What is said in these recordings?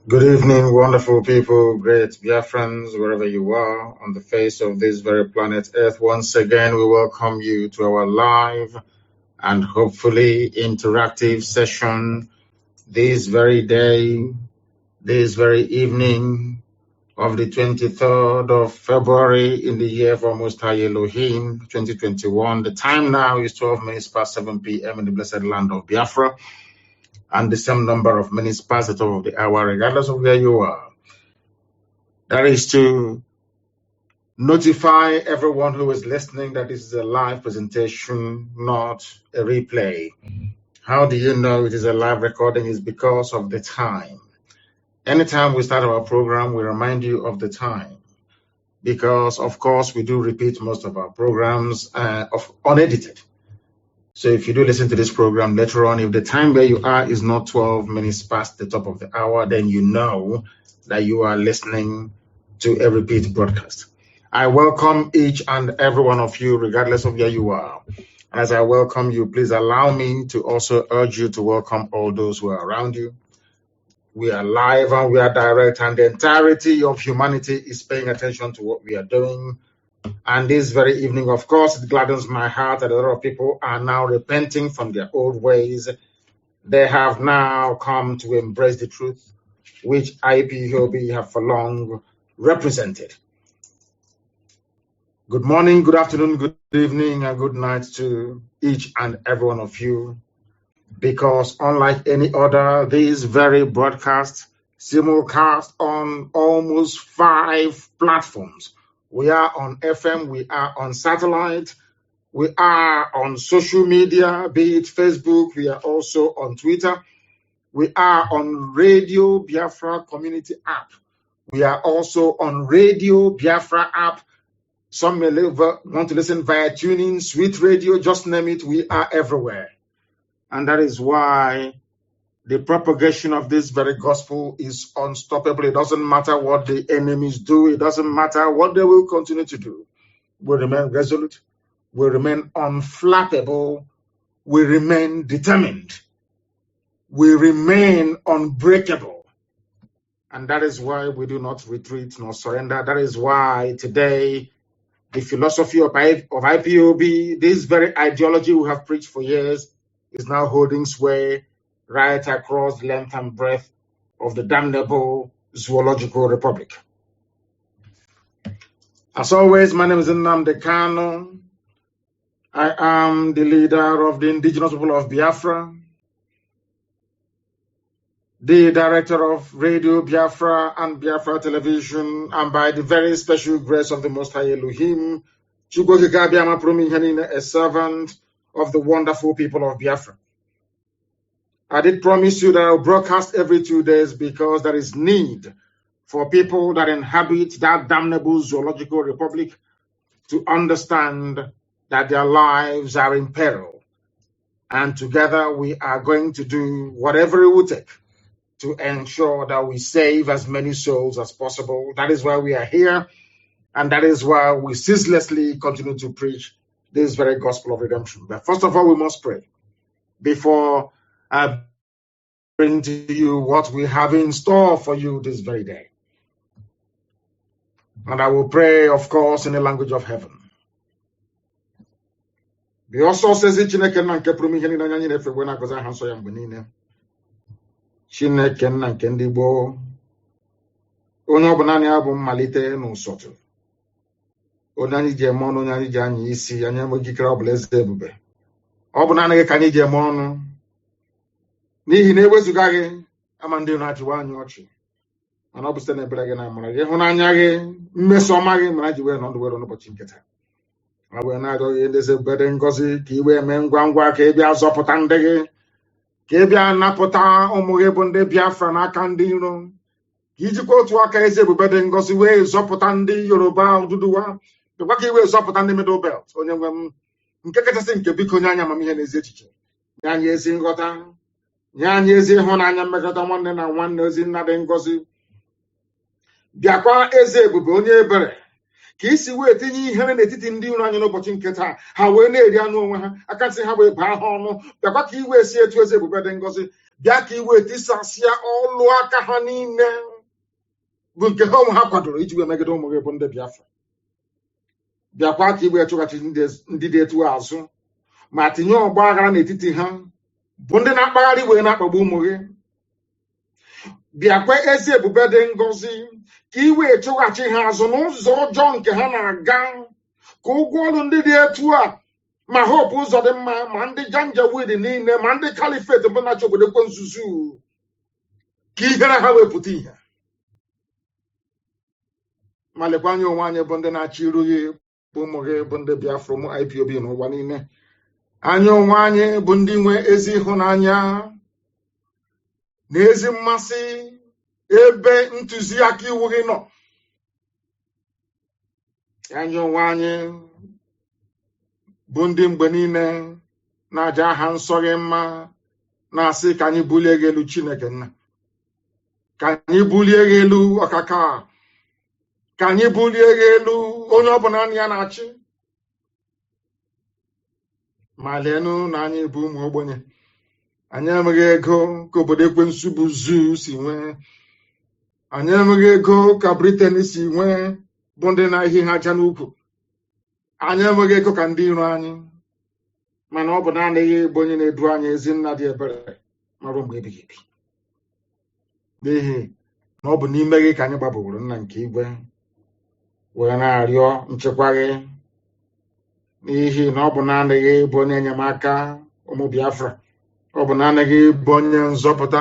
Good evening, wonderful people, great Biafrans, wherever you are on the face of this very planet Earth. Once again, we welcome you to our live and hopefully interactive session this very day, this very evening of the 23rd of February in the year of Most High Elohim, 2021. The time now is 12 minutes past 7 p.m. in the blessed land of Biafra, and the same number of minutes past the top of the hour, regardless of where you are. That is to notify everyone who is listening that this is a live presentation, not a replay. How do you know it is a live recording? Is because of the time. Anytime we start our program, we remind you of the time. Because, of course, we do repeat most of our programs unedited. So if you do listen to this program later on, if the time where you are is not 12 minutes past the top of the hour, then you know that you are listening to a repeat broadcast. I welcome each and every one of you, regardless of where you are. As I welcome you, please allow me to also urge you to welcome all those who are around you. We are live and we are direct, and the entirety of humanity is paying attention to what we are doing. And this very evening, of course, it gladdens my heart that a lot of people are now repenting from their old ways. They have now come to embrace the truth, which IPOB have for long represented. Good morning, good afternoon, good evening, and good night to each and every one of you. Because unlike any other, this very broadcast simulcast on almost 5 platforms. We are on FM, we are on satellite, we are on social media, be it Facebook, we are also on Twitter, we are on Radio Biafra Community app, we are also on Radio Biafra app. Some may want to listen via tuning, Sweet Radio, just name it, we are everywhere. And that is why the propagation of this very gospel is unstoppable. It doesn't matter what the enemies do. It doesn't matter what they will continue to do. We remain resolute. We remain unflappable. We remain determined. We remain unbreakable. And that is why we do not retreat nor surrender. That is why today the philosophy of IPOB, this very ideology we have preached for years, is now holding sway right across the length and breadth of the damnable zoological republic. As always, my name is Nnamdi Kanu. I am the leader of the indigenous people of Biafra, the director of Radio Biafra and Biafra Television, and by the very special grace of the Most High Elohim, a servant of the wonderful people of Biafra. I did promise you that I'll broadcast every 2 days because there is need for people that inhabit that damnable zoological republic to understand that their lives are in peril. And together we are going to do whatever it will take to ensure that we save as many souls as possible. That is why we are here. And that is why we ceaselessly continue to preach this very gospel of redemption. But first of all, we must pray before I bring to you what we have in store for you this very day. And I will pray, of course, in the language of heaven. The also says Chineke na nke pụrụ ihe niile anyị na-efe na agọzi aha nsọ ya mgbe niile. Chineke na nke ndị gboo, onye ọ bụ naanị ya bụ mmalite n'ụsọtụ. Onye anyị ji eme ọnụ, onye anyị ji anya isi, anyị enweghị ikike ọ bụla eze ebube. Ọ bụ naanị gị ka anyị ji eme ọnụ. N'ihi na ewezuga gị, ama ndị na-achịwa anyị ọchị. Mana ọ bụ site n'ebere gị na amara gị, ịhụnanya gị, mmeso ọma gị, mana ji wee nọdụ were n'ụbọchị nke taa. Ma wee na-arịọ gị ndị eze ebube ngọzi ka i wee mee ngwa ngwa ka ị bịa zọpụta ndị gị, ka ị bịa napụta ụmụ gị bụ ndị Biafra n'aka ndị iro, ka ijikwa otu aka eze ebube dị ngọzi wee zọpụta ndị Yoruba Oduduwa, dịkwa ka i wee zọpụta ndị Middle Belt. Onye nwe m, nke kachasị nke biko nye anyị amamihe na ezi echiche, nye anyị ezi nghọta, nye anyị ezi ịhụnanya, mmekọta nwanne na nwanne, ozi nna dị ngọzi. Bịakwa eze ebube onye ebere, ka isi wee tinye ihere n'etiti ndị iro anyị n'ụbọchị nke taa, ha wee na-eri anụ onwe ha, aka nsị ha wee baa ha ọnụ. Bịakwa ka i wee si etu eze ebube dị ngọzi Biaki wait this asia all waka hanine. Bunke home ha kwadoro iji we megide ụmụ gị bụ ndị Biafra. Biakwa ka igwe chụghachi ndị dị etu azụ ma tinye ọgba aghara n'etiti ha bụ ndị na-akpagharị wee na-akpagbu ụmụ gị. Biakwa ezi ebube dị ngọzi ka iwe chụghachi ha azụ n'ụzọ ọjọọ nke ha na-aga ka ụgwọ ọrụ ndị dị etu a ma hope ụzọ dị mma ma ndị janjaweed niile ma ndị kalifet bụ na-achị obodo kwe nzuzu ka ihere ha wepụta ihe. Ma lekwa anya onwe anyị bụ ndị na-achị iru gị bụ ụmụ gị bụ ndị Biafra ụmụ IPOB n'ụwa niile. Anya onwe anyị bụ ndị nwe ezi ịhụnanya na ezi mmasị ebe ntụziaka iwu gị nọ. Anya onwe anyị bụ ndị mgbe niile na-aja aha nsọ gị mma na-asị ka anyị bulie gị elu Chineke nna, ka anyị bulie gị elu ọkaka, ka anyị bulie gị elu onye ọbụla ya na-achị. Ma leenụ na anyị bụ ụmụ ogbenye, anyị enweghị ego ka obodo ekwensu bụ zuu si nwee, anyị enweghị ego ka Britain si nwee bụ ndị na-ehi ha aja n'ukwu, anyị enweghị ego ka ndị iro anyị, mana ọ bụ naanị bụ onye na-edu anyị ezi nna dị ebere marụ mgbe ebighị ebi. N'ihi na ọ bụ n'ime gị ka anyị gbabụrụ nna nke igwe wee na-arịọ nchekwa gị, n'ihi na ọ bụ naanị gị bụ onye enyemaka ụmụ Biafra, ọ bụ naanị gị bụ onye nzọpụta,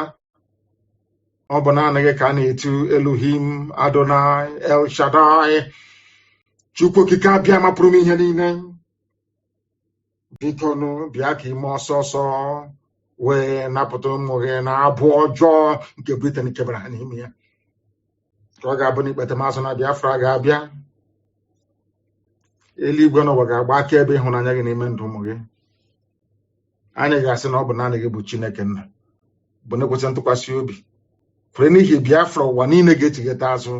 ọ bụ naanị gị ka a na-etu Elohim, Adonai, El Shaddai, Chukwu okike abịa mapụrụ m ihe niile. Biko nụ bịa ka ime ọsọ ọsọ wee napụta ụmụ gị na abụ ọjọọ nke Britain kebara ha n'ime ya. Ka ọ ga-abụ n'ikpete mazụ na Biafra ga-abịa, eluigwe n'ụwa ga-agba akaebe ịhụnanya gị n'ime ndụ ụmụ gị. Anyị ga-asị na ọ bụ naanị gị bụ Chineke nna, bụ na-ekwesị ntụkwasị obi. Kwere n'ihi Biafra ụwa niile ga-echigheta azụ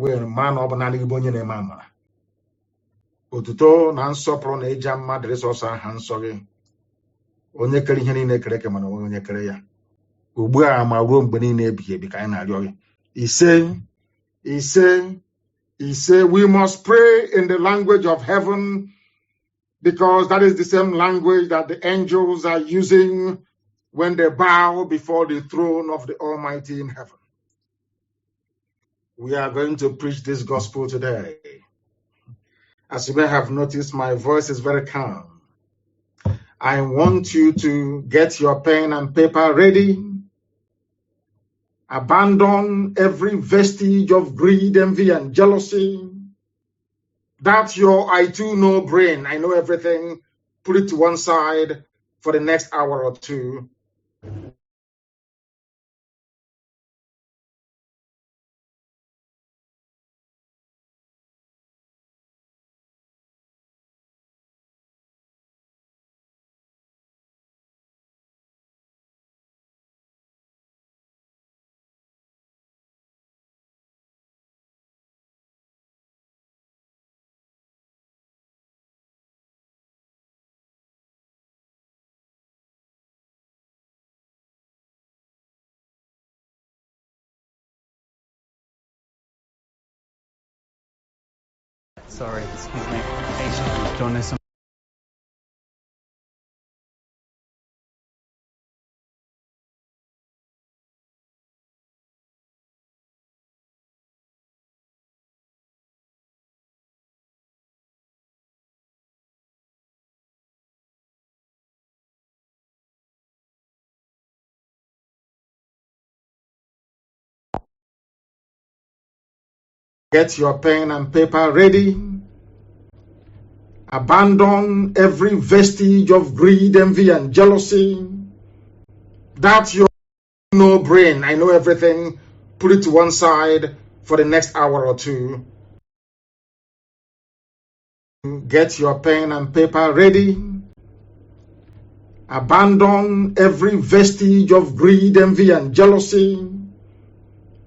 wee maa na ọ bụ naanị gị bụ onye na-eme amara. Otuto na nsọpụrụ na ịja mma dịrị sọsọ aha nsọ gị, onye kere ihe niile kere eke mana onwe onye kere ya, ugbu a ma ruo mgbe niile ebighị ebi ka anyị na-arịọ gị. Ise ise ise. We must pray in the language of heaven because that is the same language that the angels are using when they bow before the throne of the Almighty in heaven. We are going to preach this gospel today. As you may have noticed, my voice is very calm. I want you to get your pen and paper ready. Abandon every vestige of greed, envy, and jealousy. That's your I too know brain. I know everything. Put it to one side for the next hour or two. Sorry, excuse me. Patiently, don't listen. Get your pen and paper ready. Abandon every vestige of greed, envy, and jealousy. That's your no brain. I know everything. Put it to one side for the next hour or two. Get your pen and paper ready. Abandon every vestige of greed, envy, and jealousy.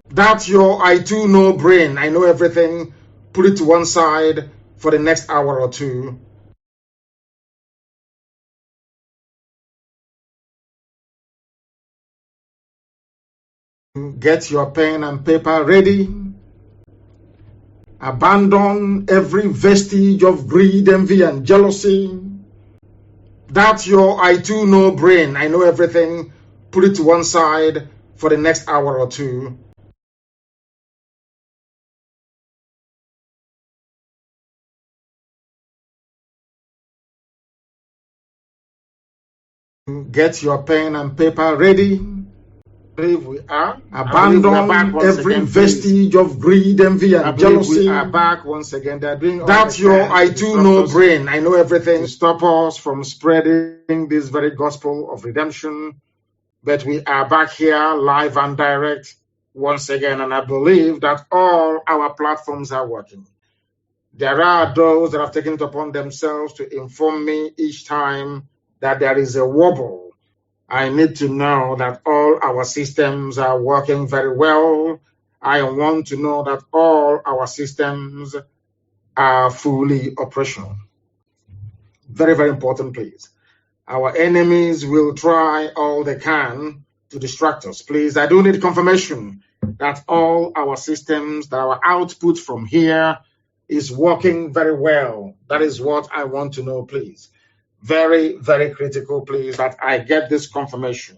That's your I too know brain. I know everything. Put it to one side for the next hour or two. Get your pen and paper ready. Abandon every vestige of greed, envy, and jealousy. That's your I too know brain. I know everything. Put it to one side for the next hour or two. Get your pen and paper ready. We are. Abandon every vestige of greed, envy, and jealousy. We are back once again. They're doing that's your I too know brain. I know everything to stop us from spreading this very gospel of redemption. But we are back here live and direct once again, and I believe that all our platforms are working. There are those that have taken it upon themselves to inform me each time that there is a wobble. I need to know that all our systems are working very well. I want to know that all our systems are fully operational. Very, very important, please. Our enemies will try all they can to distract us. Please, I do need confirmation that all our systems, that our output from here is working very well. That is what I want to know, please. Very, very critical, please, that I get this confirmation.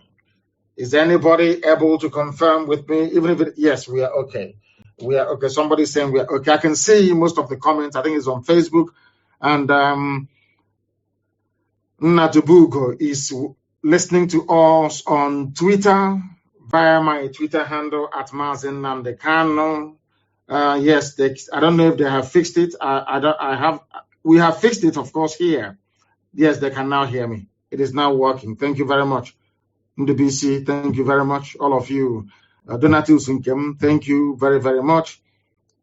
Is anybody able to confirm with me? Even if yes, we are okay. We are okay. Somebody's saying we are okay. I can see most of the comments. I think it's on Facebook. And Natubugo is listening to us on Twitter via my Twitter handle at Mazi Nnamdi Kanu. Yes, I don't know if they have fixed it. We have fixed it, of course, here. Yes, they can now hear me. It is now working. Thank you very much. NDBC, thank you very much. All of you. Donatus Nkem, thank you very, very much.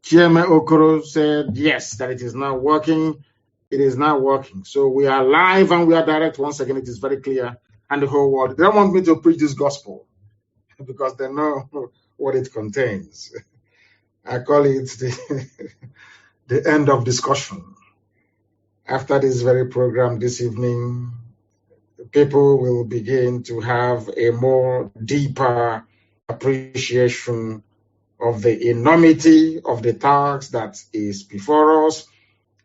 Chieme Okoro said, yes, that it is now working. It is now working. So we are live and we are direct. Once again, it is very clear. And the whole world. They don't want me to preach this gospel because they know what it contains. I call it the end of discussion. After this very program this evening, people will begin to have a more deeper appreciation of the enormity of the task that is before us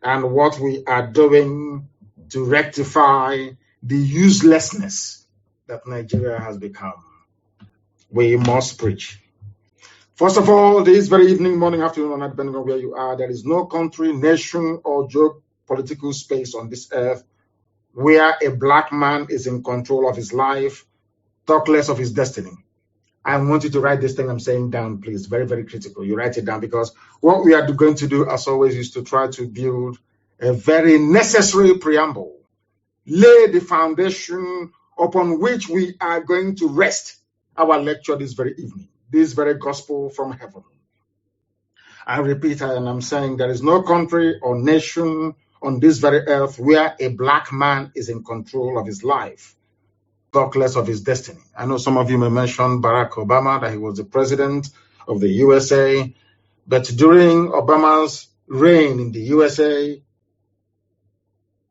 and what we are doing to rectify the uselessness that Nigeria has become. We must preach. First of all, this very evening, morning, afternoon, or night, depending on where you are, there is no country, nation, or geopolitical space on this earth where a black man is in control of his life, talk less of his destiny. I want you to write this thing I'm saying down, please. Very, very critical. You write it down because what we are going to do, as always, is to try to build a very necessary preamble, lay the foundation upon which we are going to rest our lecture this very evening, this very gospel from heaven. I repeat, and I'm saying there is no country or nation on this very earth where a black man is in control of his life, talk less of his destiny. I know some of you may mention Barack Obama, that he was the president of the USA, but during Obama's reign in the USA,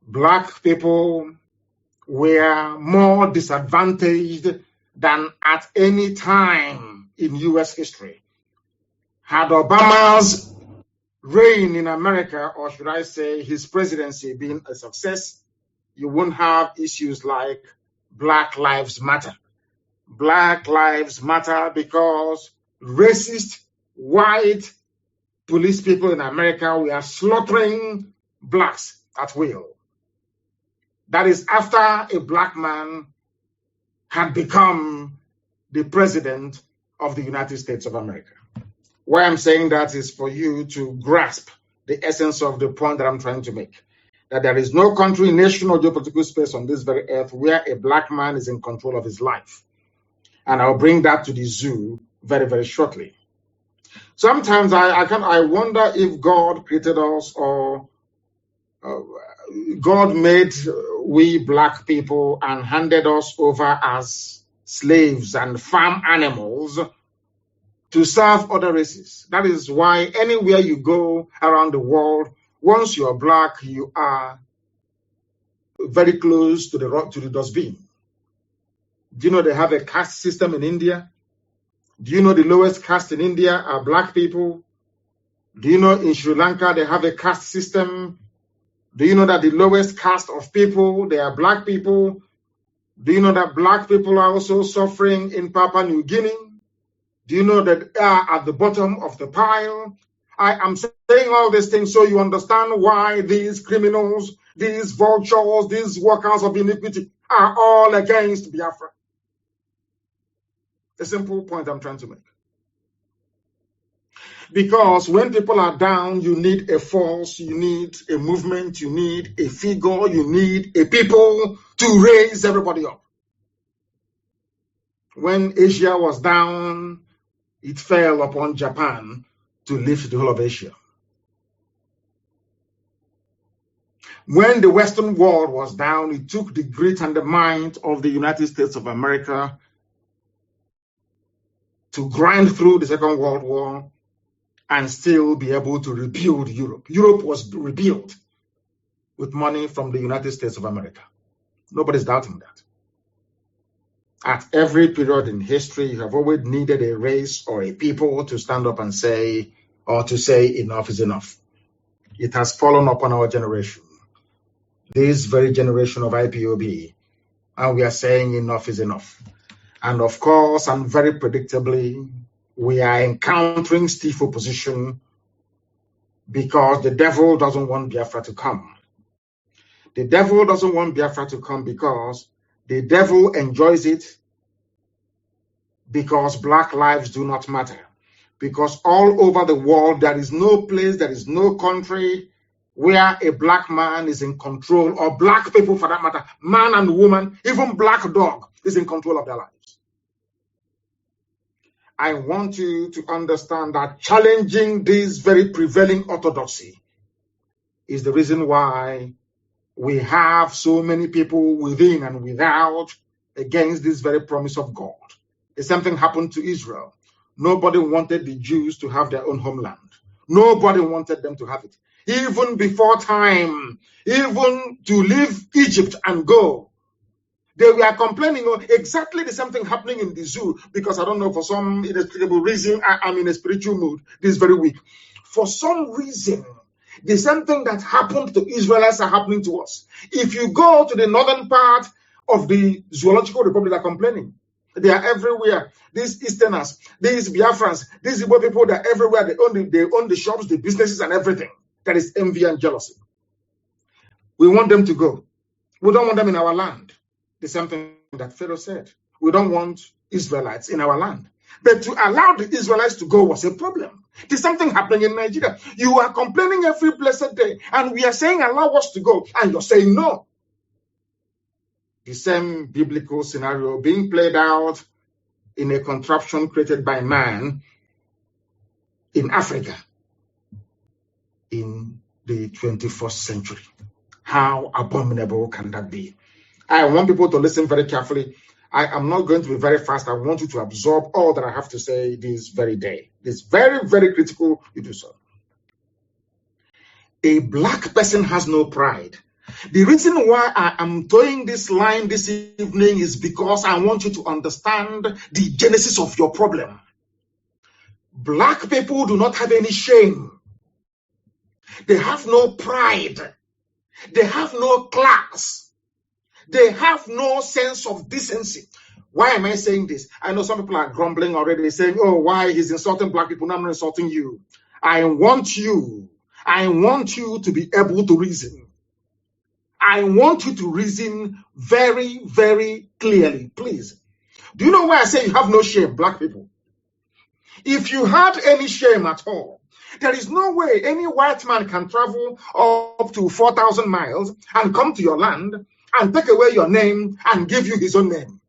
black people were more disadvantaged than at any time in US history. Had Obama's reign in America, or should I say his presidency, been a success, you won't have issues like Black Lives Matter. Black Lives Matter because racist, white police people in America were slaughtering blacks at will. That is after a black man had become the president of the United States of America. Why I'm saying that is for you to grasp the essence of the point that I'm trying to make. That there is no country, nation, or geopolitical space on this very earth where a black man is in control of his life. And I'll bring that to the zoo very, very shortly. Sometimes I wonder if God created us or God made we black people and handed us over as slaves and farm animals to serve other races. That is why anywhere you go around the world, once you're black, you are very close to the dustbin. Do you know they have a caste system in India? Do you know the lowest caste in India are black people? Do you know in Sri Lanka they have a caste system? Do you know that the lowest caste of people, they are black people? Do you know that black people are also suffering in Papua New Guinea? Do you know that they are at the bottom of the pile? I am saying all these things so you understand why these criminals, these vultures, these workers of iniquity are all against Biafra. A simple point I'm trying to make. Because when people are down, you need a force, you need a movement, you need a figure, you need a people to raise everybody up. When Asia was down, it fell upon Japan to lift the whole of Asia. When the Western world was down, it took the grit and the might of the United States of America to grind through the Second World War and still be able to rebuild Europe. Europe was rebuilt with money from the United States of America. Nobody's doubting that. At every period in history, you have always needed a race or a people to stand up and say, or to say enough is enough. It has fallen upon our generation, this very generation of IPOB, and we are saying enough is enough. And of course, and very predictably, we are encountering stiff opposition because the devil doesn't want Biafra to come. The devil doesn't want Biafra to come because the devil enjoys it because black lives do not matter. Because all over the world, there is no place, there is no country where a black man is in control, or black people for that matter, man and woman, even black dog is in control of their lives. I want you to understand that challenging this very prevailing orthodoxy is the reason why we have so many people within and without against this very promise of God. The same thing happened to Israel. Nobody wanted the Jews to have their own homeland. Nobody wanted them to have it. Even before time, even to leave Egypt and go, they were complaining of exactly the same thing happening in the zoo, because I don't know, for some inexplicable reason, I'm in a spiritual mood this very week. For some reason, the same thing that happened to Israelites are happening to us. If you go to the northern part of the Zoological Republic, they're complaining. They are everywhere. These Easterners, these Biafrans, these Igbo people, they're everywhere. They own the shops, the businesses, and everything. That is envy and jealousy. We want them to go. We don't want them in our land. The same thing that Pharaoh said. We don't want Israelites in our land. But to allow the Israelites to go was a problem. There's something happening in Nigeria. You are complaining every blessed day, and we are saying allow us to go, and you're saying no. The same biblical scenario being played out in a contraption created by man in Africa in the 21st century. How abominable can that be? I want people to listen very carefully. I am not going to be very fast. I want you to absorb all that I have to say this very day. It's very, very critical you do so. A black person has no pride. The reason why I am throwing this line this evening is because I want you to understand the genesis of your problem. Black people do not have any shame. They have no pride. They have no class. They have no sense of decency. Why am I saying this? I know some people are grumbling already, saying, oh, why he's insulting black people? No, I'm not insulting you. I want you to be able to reason. I want you to reason very, very clearly, please. Do you know why I say you have no shame, black people? If you had any shame at all, there is no way any white man can travel up to 4,000 miles and come to your land and take away your name and give you his own name.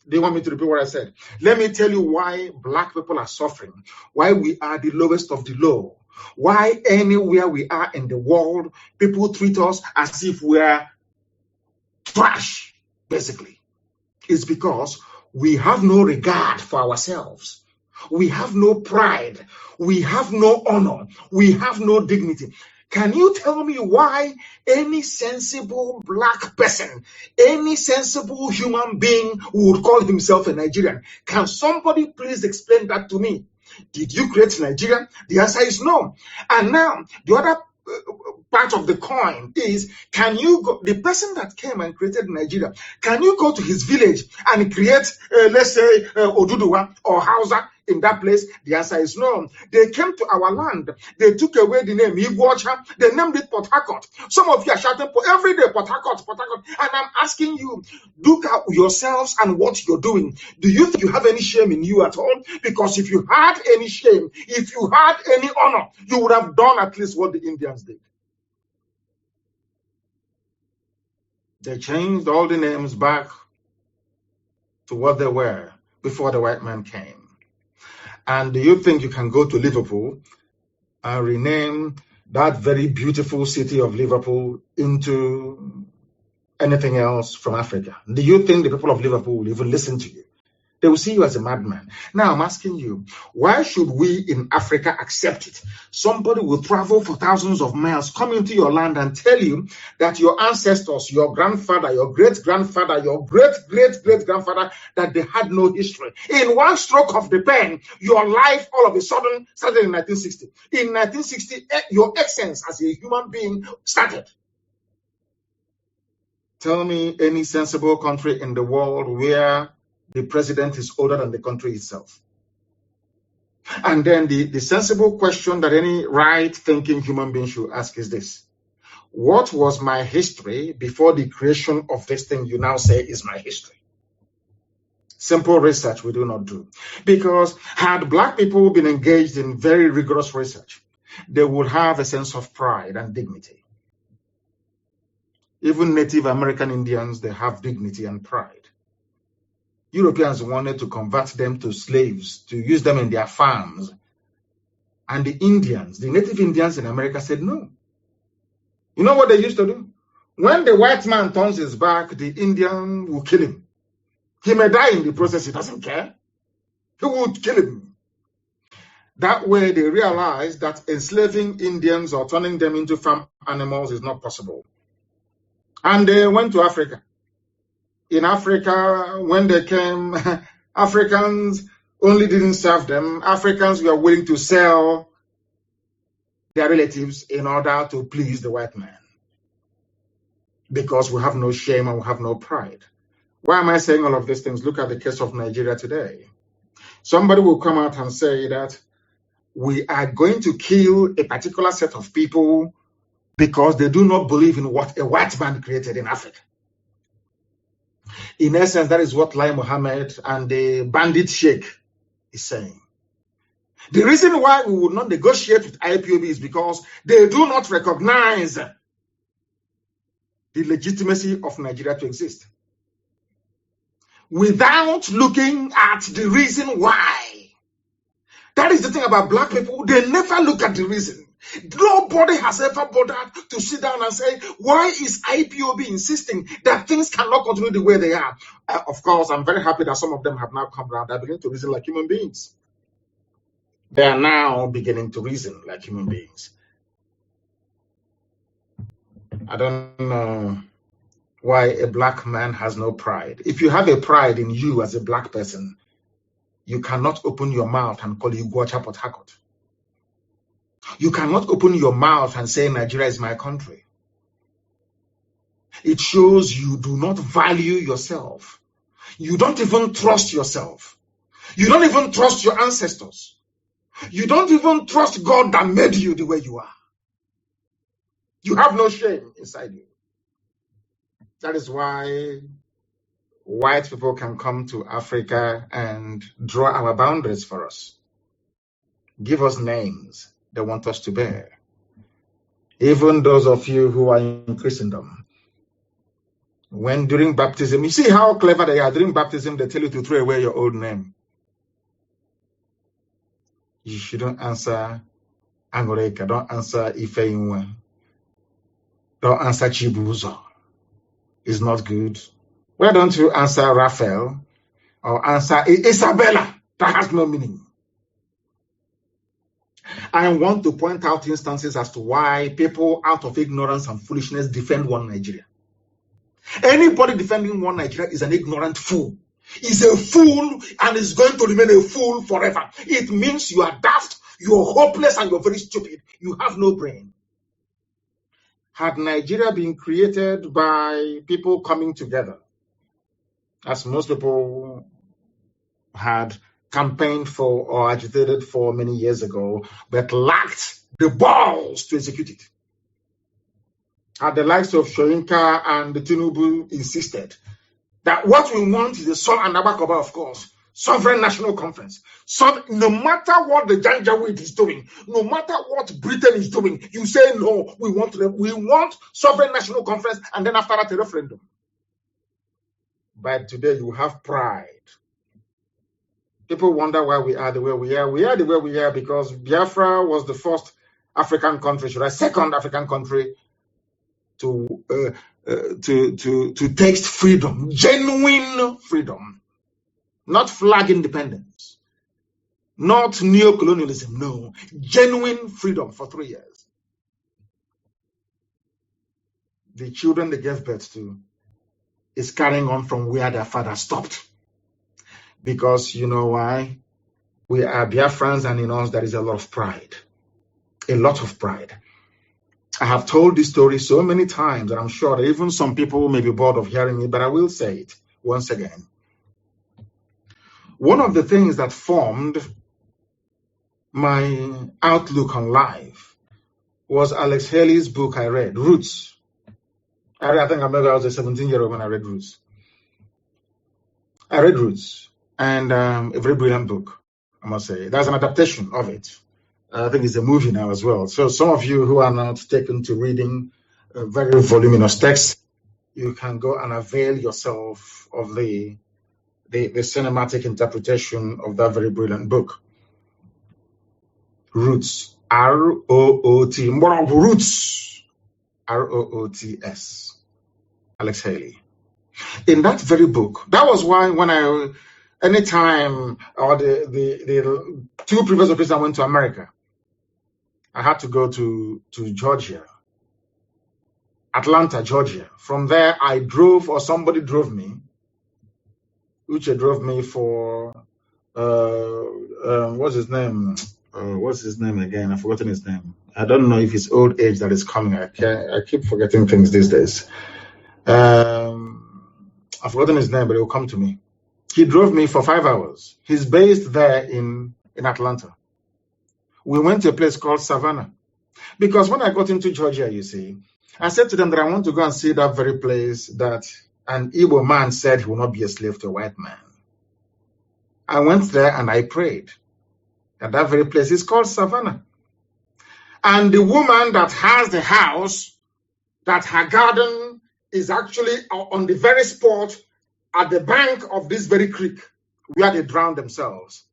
Do you want me to repeat what I said? Let me tell you why black people are suffering, why we are the lowest of the low, why anywhere we are in the world, people treat us as if we're trash, basically. It's because we have no regard for ourselves. We have no pride. We have no honor. We have no dignity. Can you tell me why any sensible black person, any sensible human being would call himself a Nigerian? Can somebody please explain that to me? Did you create Nigeria? The answer is no. And now, the other part of the coin is, can you go, the person that came and created Nigeria, can you go to his village and create, let's say, Oduduwa or Hausa in that place? The answer is no. They came to our land. They took away the name Igbocha. They named it Port Harcourt. Some of you are shouting every day, Port Harcourt, Port Harcourt. And I'm asking you, look at yourselves and what you're doing. Do you think you have any shame in you at all? Because if you had any shame, if you had any honor, you would have done at least what the Indians did. They changed all the names back to what they were before the white man came. And do you think you can go to Liverpool and rename that very beautiful city of Liverpool into anything else from Africa? Do you think the people of Liverpool will even listen to you? They will see you as a madman. Now I'm asking you, why should we in Africa accept it? Somebody will travel for thousands of miles, come into your land and tell you that your ancestors, your grandfather, your great-grandfather, your great-great-great-grandfather, that they had no history. In one stroke of the pen, your life all of a sudden started in 1960. In 1960, your essence as a human being started. Tell me any sensible country in the world where the president is older than the country itself. And then the sensible question that any right-thinking human being should ask is this: what was my history before the creation of this thing you now say is my history? Simple research we do not do. Because had black people been engaged in very rigorous research, they would have a sense of pride and dignity. Even Native American Indians, they have dignity and pride. Europeans wanted to convert them to slaves, to use them in their farms. And the Indians, the native Indians in America said no. You know what they used to do? When the white man turns his back, the Indian will kill him. He may die in the process, he doesn't care. He would kill him. That way they realized that enslaving Indians or turning them into farm animals is not possible. And they went to Africa. In Africa, when they came, Africans only didn't serve them. Africans were willing to sell their relatives in order to please the white man. Because we have no shame and we have no pride. Why am I saying all of these things? Look at the case of Nigeria today. Somebody will come out and say that we are going to kill a particular set of people because they do not believe in what a white man created in Africa. In essence, that is what Lai Mohammed and the bandit sheikh is saying. The reason why we would not negotiate with IPOB is because they do not recognize the legitimacy of Nigeria to exist. Without looking at the reason why. That is the thing about black people. They never look at the reason. Nobody has ever bothered to sit down and say, why is IPOB insisting that things cannot continue the way they are? Of course, I'm very happy that some of them have now come around. They begin to reason like human beings. They are now beginning to reason like human beings. I don't know why a black man has no pride. If you have a pride in you as a black person, you cannot open your mouth and call you Igbocha Port Harcourt. You cannot open your mouth and say Nigeria is my country. It shows you do not value yourself. You don't even trust yourself. You don't even trust your ancestors. You don't even trust God that made you the way you are. You have no shame inside you. That is why white people can come to Africa and draw our boundaries for us. Give us names they want us to bear. Even those of you who are in Christendom, when during baptism, you see how clever they are. During baptism, they tell you to throw away your old name. You shouldn't answer Angoreka, don't answer Ifeinwe, don't answer Chibuzo. It's not good. Why don't you answer Raphael or answer Isabella? That has no meaning. I want to point out instances as to why people out of ignorance and foolishness defend one Nigeria. Anybody defending one Nigeria is an ignorant fool. Is a fool and is going to remain a fool forever. It means you are daft, you're hopeless, and you're very stupid. You have no brain. Had Nigeria been created by people coming together, as most people had campaigned for or agitated for many years ago, but lacked the balls to execute it, had the likes of Shoyinka and Tinubu insisted that what we want is and Abakoba, of course, sovereign national conference. So no matter what the Janjaweed is doing, no matter what Britain is doing, you say no, we want sovereign national conference, and then after that a referendum. But today you have pride. People wonder why we are the way we are. We are the way we are because Biafra was the first African country, second African country to taste freedom, genuine freedom, not flag independence, not neocolonialism, no, genuine freedom for 3 years. The children they gave birth to is carrying on from where their father stopped. Because you know why? We are Biafrans, and in us there is a lot of pride. A lot of pride. I have told this story so many times, and I'm sure that even some people may be bored of hearing it, but I will say it once again. One of the things that formed my outlook on life was Alex Haley's book I read, Roots. I think I was a 17-year-old when I read Roots. I read Roots, and a very brilliant book, I must say. There's an adaptation of it. I think it's a movie now as well. So some of you who are not taken to reading very voluminous text, you can go and avail yourself of the cinematic interpretation of that very brilliant book. Roots, R-O-O-T, Roots, R-O-O-T-S, Alex Haley. In that very book, that was why when anytime or the 2 previous occasions I went to America, I had to go to Georgia, Atlanta, Georgia. From there, I drove, or somebody drove me. Uche drove me for, what's his name? What's his name again? I've forgotten his name. I don't know if it's old age that is coming. I keep forgetting things these days. I've forgotten his name, but it will come to me. He drove me for 5 hours. He's based there in Atlanta. We went to a place called Savannah. Because when I got into Georgia, you see, I said to them that I want to go and see that very place that an Igbo man said he will not be a slave to a white man. I went there and I prayed. And that very place is called Savannah. And the woman that has the house, that her garden is actually on the very spot at the bank of this very creek where they drowned themselves.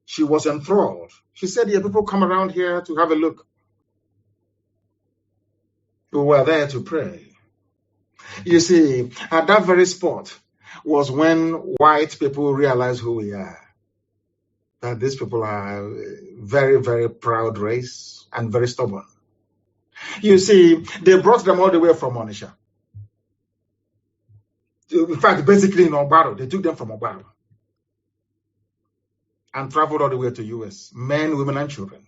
She was enthralled. She said, yeah, people come around here to have a look. We were there to pray. You see, at that very spot was when white people realized who we are. That these people are a very, very proud race and very stubborn. You see, they brought them all the way from Onitsha. In fact, basically in Obaro, they took them from Obaro and traveled all the way to US, men, women, and children.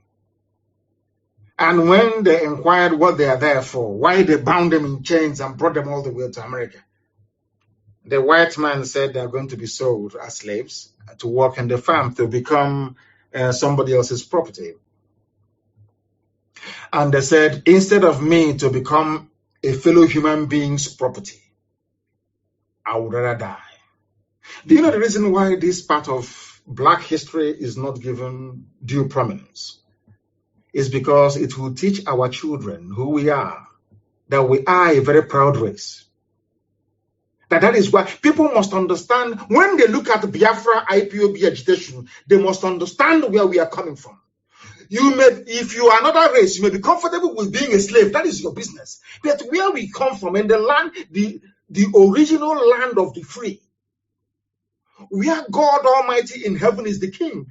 And when they inquired what they are there for, why they bound them in chains and brought them all the way to America, the white man said they are going to be sold as slaves to work in the farm, to become somebody else's property. And they said, instead of me to become a fellow human being's property, I would rather die. Do you know the reason why this part of Black history is not given due prominence? It's because it will teach our children who we are, that we are a very proud race. That is why people must understand, when they look at Biafra IPOB agitation, they must understand where we are coming from. If you are another race, you may be comfortable with being a slave. That is your business. But where we come from, in the land, the original land of the free, where God Almighty in heaven is the king,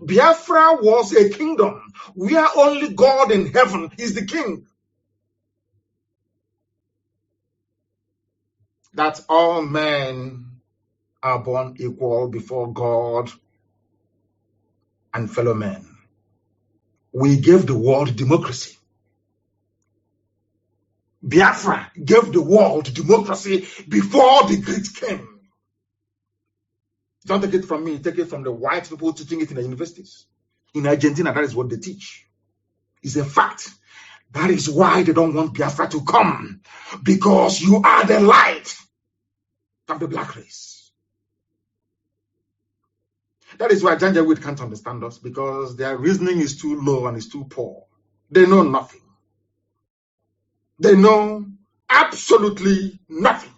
Biafra was a kingdom where only God in heaven is the king. That all men are born equal before God and fellow men. We gave the world democracy. Biafra gave the world democracy before the Greeks came. Don't take it from me, take it from the white people teaching it in the universities. In Argentina, that is what they teach. It's a fact. That is why they don't want Biafra to come, because you are the light of the black race. That is why Janjaweed can't understand us, because their reasoning is too low and is too poor. They know nothing. They know absolutely nothing.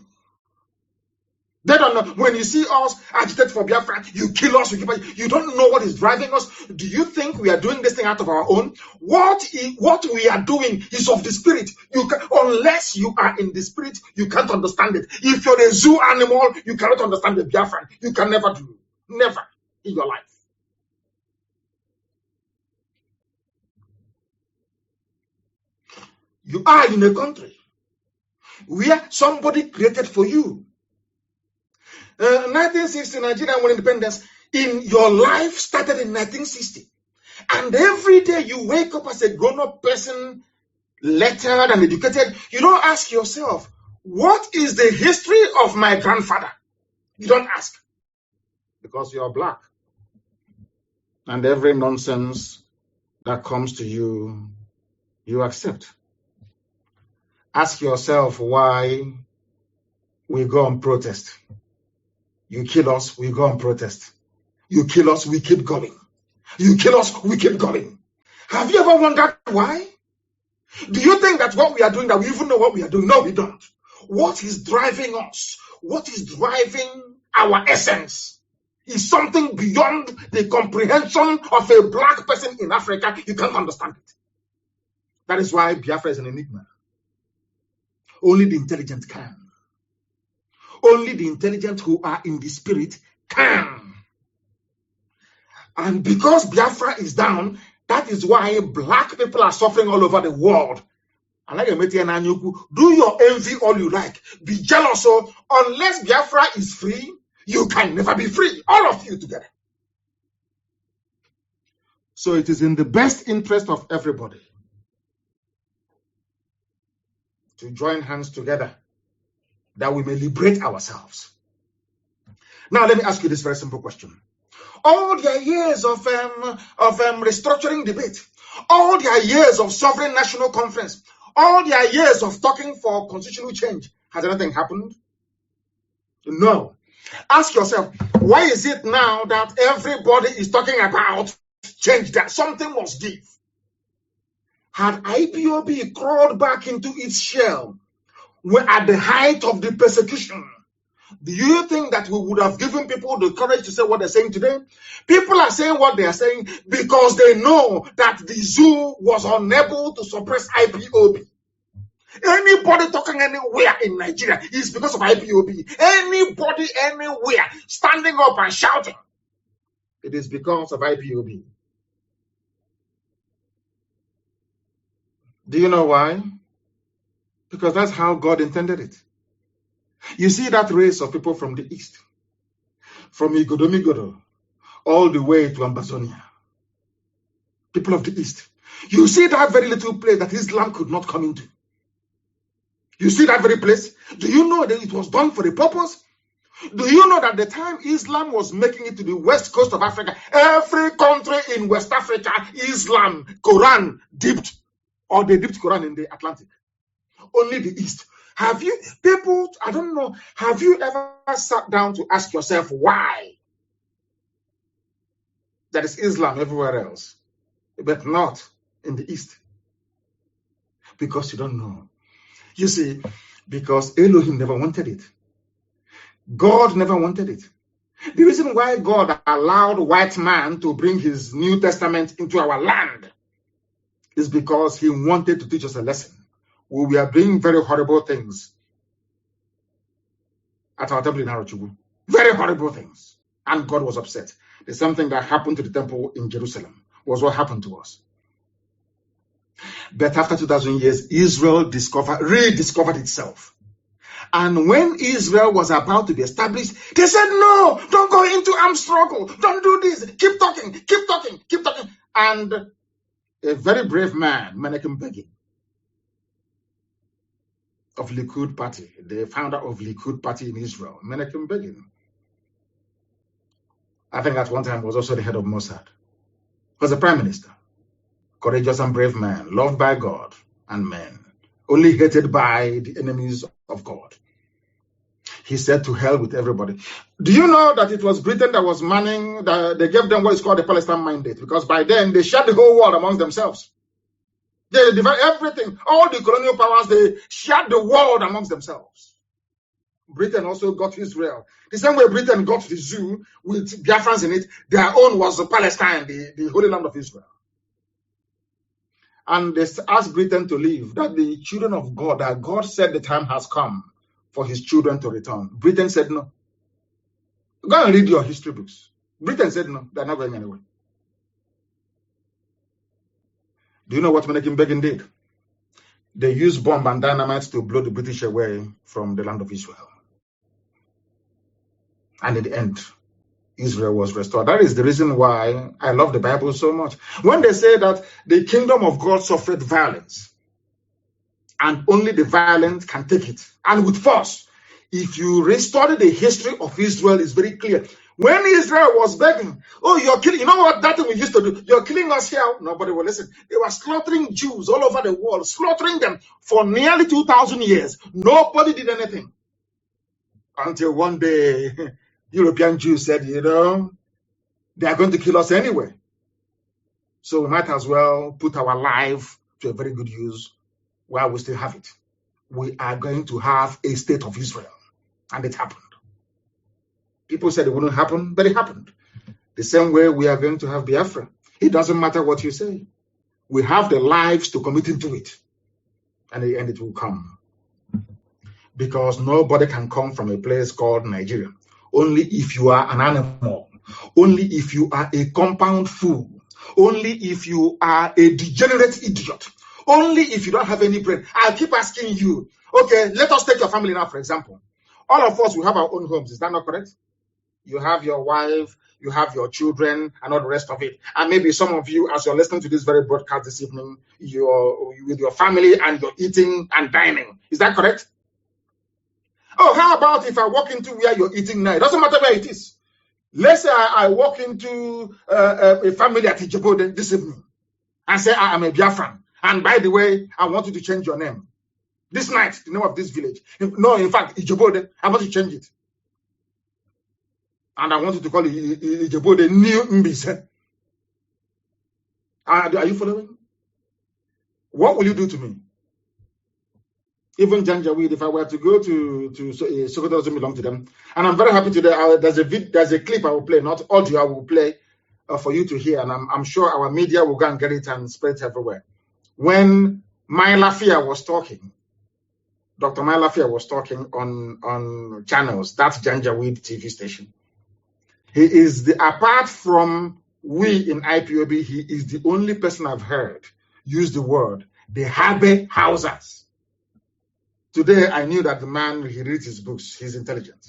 They don't know. When you see us agitate for Biafra, you kill us, you don't know what is driving us. Do you think we are doing this thing out of our own? What we are doing is of the spirit. Unless you are in the spirit, you can't understand it. If you're a zoo animal, you cannot understand the Biafran. You can never do. Never in your life. You are in a country where somebody created for you. 1960 Nigeria won independence. In your life started in 1960, and every day you wake up as a grown-up person, lettered and educated, you don't ask yourself, what is the history of my grandfather? You don't ask, because you are black, and every nonsense that comes to you, you accept. Ask yourself why we go and protest. You kill us, we go and protest. You kill us, we keep going. You kill us, we keep going. Have you ever wondered why? Do you think that what we are doing, that we even know what we are doing? No, we don't. What is driving us? What is driving our essence is something beyond the comprehension of a black person in Africa. You can't understand it. That is why Biafra is an enigma. Only the intelligent can. Only the intelligent who are in the spirit can. And because Biafra is down, that is why black people are suffering all over the world. Do your envy all you like. Be jealous. So unless Biafra is free, you can never be free. All of you together. So it is in the best interest of everybody to join hands together, that we may liberate ourselves. Now, let me ask you this very simple question. All their years of restructuring debate, all their years of sovereign national conference, all their years of talking for constitutional change, has anything happened? No. Ask yourself, why is it now that everybody is talking about change, that something must give? Had IPOB crawled back into its shell at the height of the persecution, do you think that we would have given people the courage to say what they're saying today? People are saying what they are saying because they know that the zoo was unable to suppress IPOB. Anybody talking anywhere in Nigeria is because of IPOB. Anybody anywhere standing up and shouting, it is because of IPOB. Do you know why? Because that's how God intended it. You see that race of people from the east, from Igodomigodo all the way to Ambazonia, people of the east. You see that very little place that Islam could not come into. You see that very place? Do you know that it was done for a purpose? Do you know that the time Islam was making it to the west coast of Africa, every country in West Africa, Islam, Quran dipped, or they dipped Quran in the Atlantic? Only the east. Have you, people, I don't know, have you ever sat down to ask yourself why there is Islam everywhere else, but not in the east? Because you don't know. You see, because Elohim never wanted it. God never wanted it. The reason why God allowed white man to bring his New Testament into our land is because he wanted to teach us a lesson. We were doing very horrible things at our temple in Arochukwu. Very horrible things. And God was upset. The same thing that happened to the temple in Jerusalem was what happened to us. But after 2,000 years, Israel rediscovered itself. And when Israel was about to be established, they said, no, don't go into armed struggle. Don't do this. Keep talking, keep talking, keep talking. And a very brave man, MNK of Likud party, the founder of Likud party in Israel, MNK, I think at one time was also the head of Mossad, was the prime minister. Courageous and brave man, loved by God and men, only hated by the enemies of God. He said, to hell with everybody. Do you know that it was Britain that was manning, they gave them what is called the Palestine Mandate, because by then they shared the whole world amongst themselves. They divided everything, all the colonial powers, they shared the world amongst themselves. Britain also got Israel. The same way Britain got the zoo with Biafrans in it, their own was Palestine, the Holy Land of Israel. And they asked Britain to leave, that the children of God, that God said the time has come for his children to return. Britain said no. Go and read your history books. Britain said no, they're not going anywhere. Do you know what MNK did? They used bomb and dynamite to blow the British away from the land of Israel. And in the end, Israel was restored. That is the reason why I love the Bible so much. When they say that the kingdom of God suffered violence, and only the violent can take it, and with force. If you restudy the history of Israel, it's very clear. When Israel was begging, oh, you're killing, you know what that thing we used to do? You're killing us here. Nobody will listen. They were slaughtering Jews all over the world, slaughtering them for nearly 2,000 years. Nobody did anything. Until one day, European Jews said, you know, they are going to kill us anyway. So we might as well put our life to a very good use while we still have it. We are going to have a state of Israel. And it happened. People said it wouldn't happen, but it happened. The same way we are going to have Biafra. It doesn't matter what you say. We have the lives to commit into it. And in the end, it will come. Because nobody can come from a place called Nigeria. Only if you are an animal. Only if you are a compound fool. Only if you are a degenerate idiot. Only if you don't have any brain. I'll keep asking you, okay, let us take your family now, for example. All of us, we have our own homes. Is that not correct? You have your wife, you have your children, and all the rest of it. And maybe some of you, as you're listening to this very broadcast this evening, you're with your family and you're eating and dining. Is that correct? Oh, how about if I walk into where you're eating now? It doesn't matter where it is. Let's say I walk into a family at Ijebode this evening and say, I am a Biafran. And by the way, I want you to change your name. This night, the name of this village. No, in fact, Ijebode, I want to change it. And I want you to call it Ijebode New Mbise. Are you following? What will you do to me? Even Janjaweed, if I were to go to Sokoto, doesn't belong to them. And I'm very happy today. There's a clip I will play, not audio I will play for you to hear. And I'm sure our media will go and get it and spread it everywhere. When Mailafia was talking, Dr. Mailafia was talking on channels, that's Janjaweed TV station. He is apart from we in IPOB, he is the only person I've heard use the word, the Habe Hausers. Today, I knew that the man, he reads his books, he's intelligent.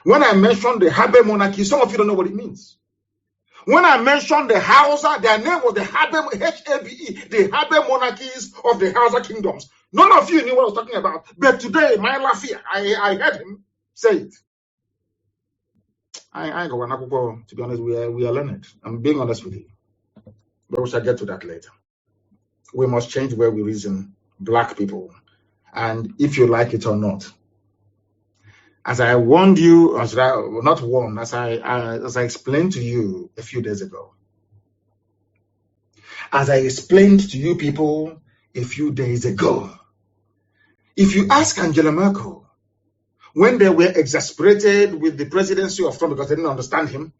When I mentioned the Habe monarchy, some of you don't know what it means. When I mentioned the Hausa, their name was the Habe, H-A-B-E, the Habe monarchies of the Hausa kingdoms. None of you knew what I was talking about. But today, my Lafia, I heard him say it. I ain't going to be honest, we are learned. I'm being honest with you. But we shall get to that later. We must change the way we reason, black people. And if you like it or not, as I warned you, as I explained to you a few days ago, as I explained to you people a few days ago, if you ask Angela Merkel, when they were exasperated with the presidency of Trump because they didn't understand him,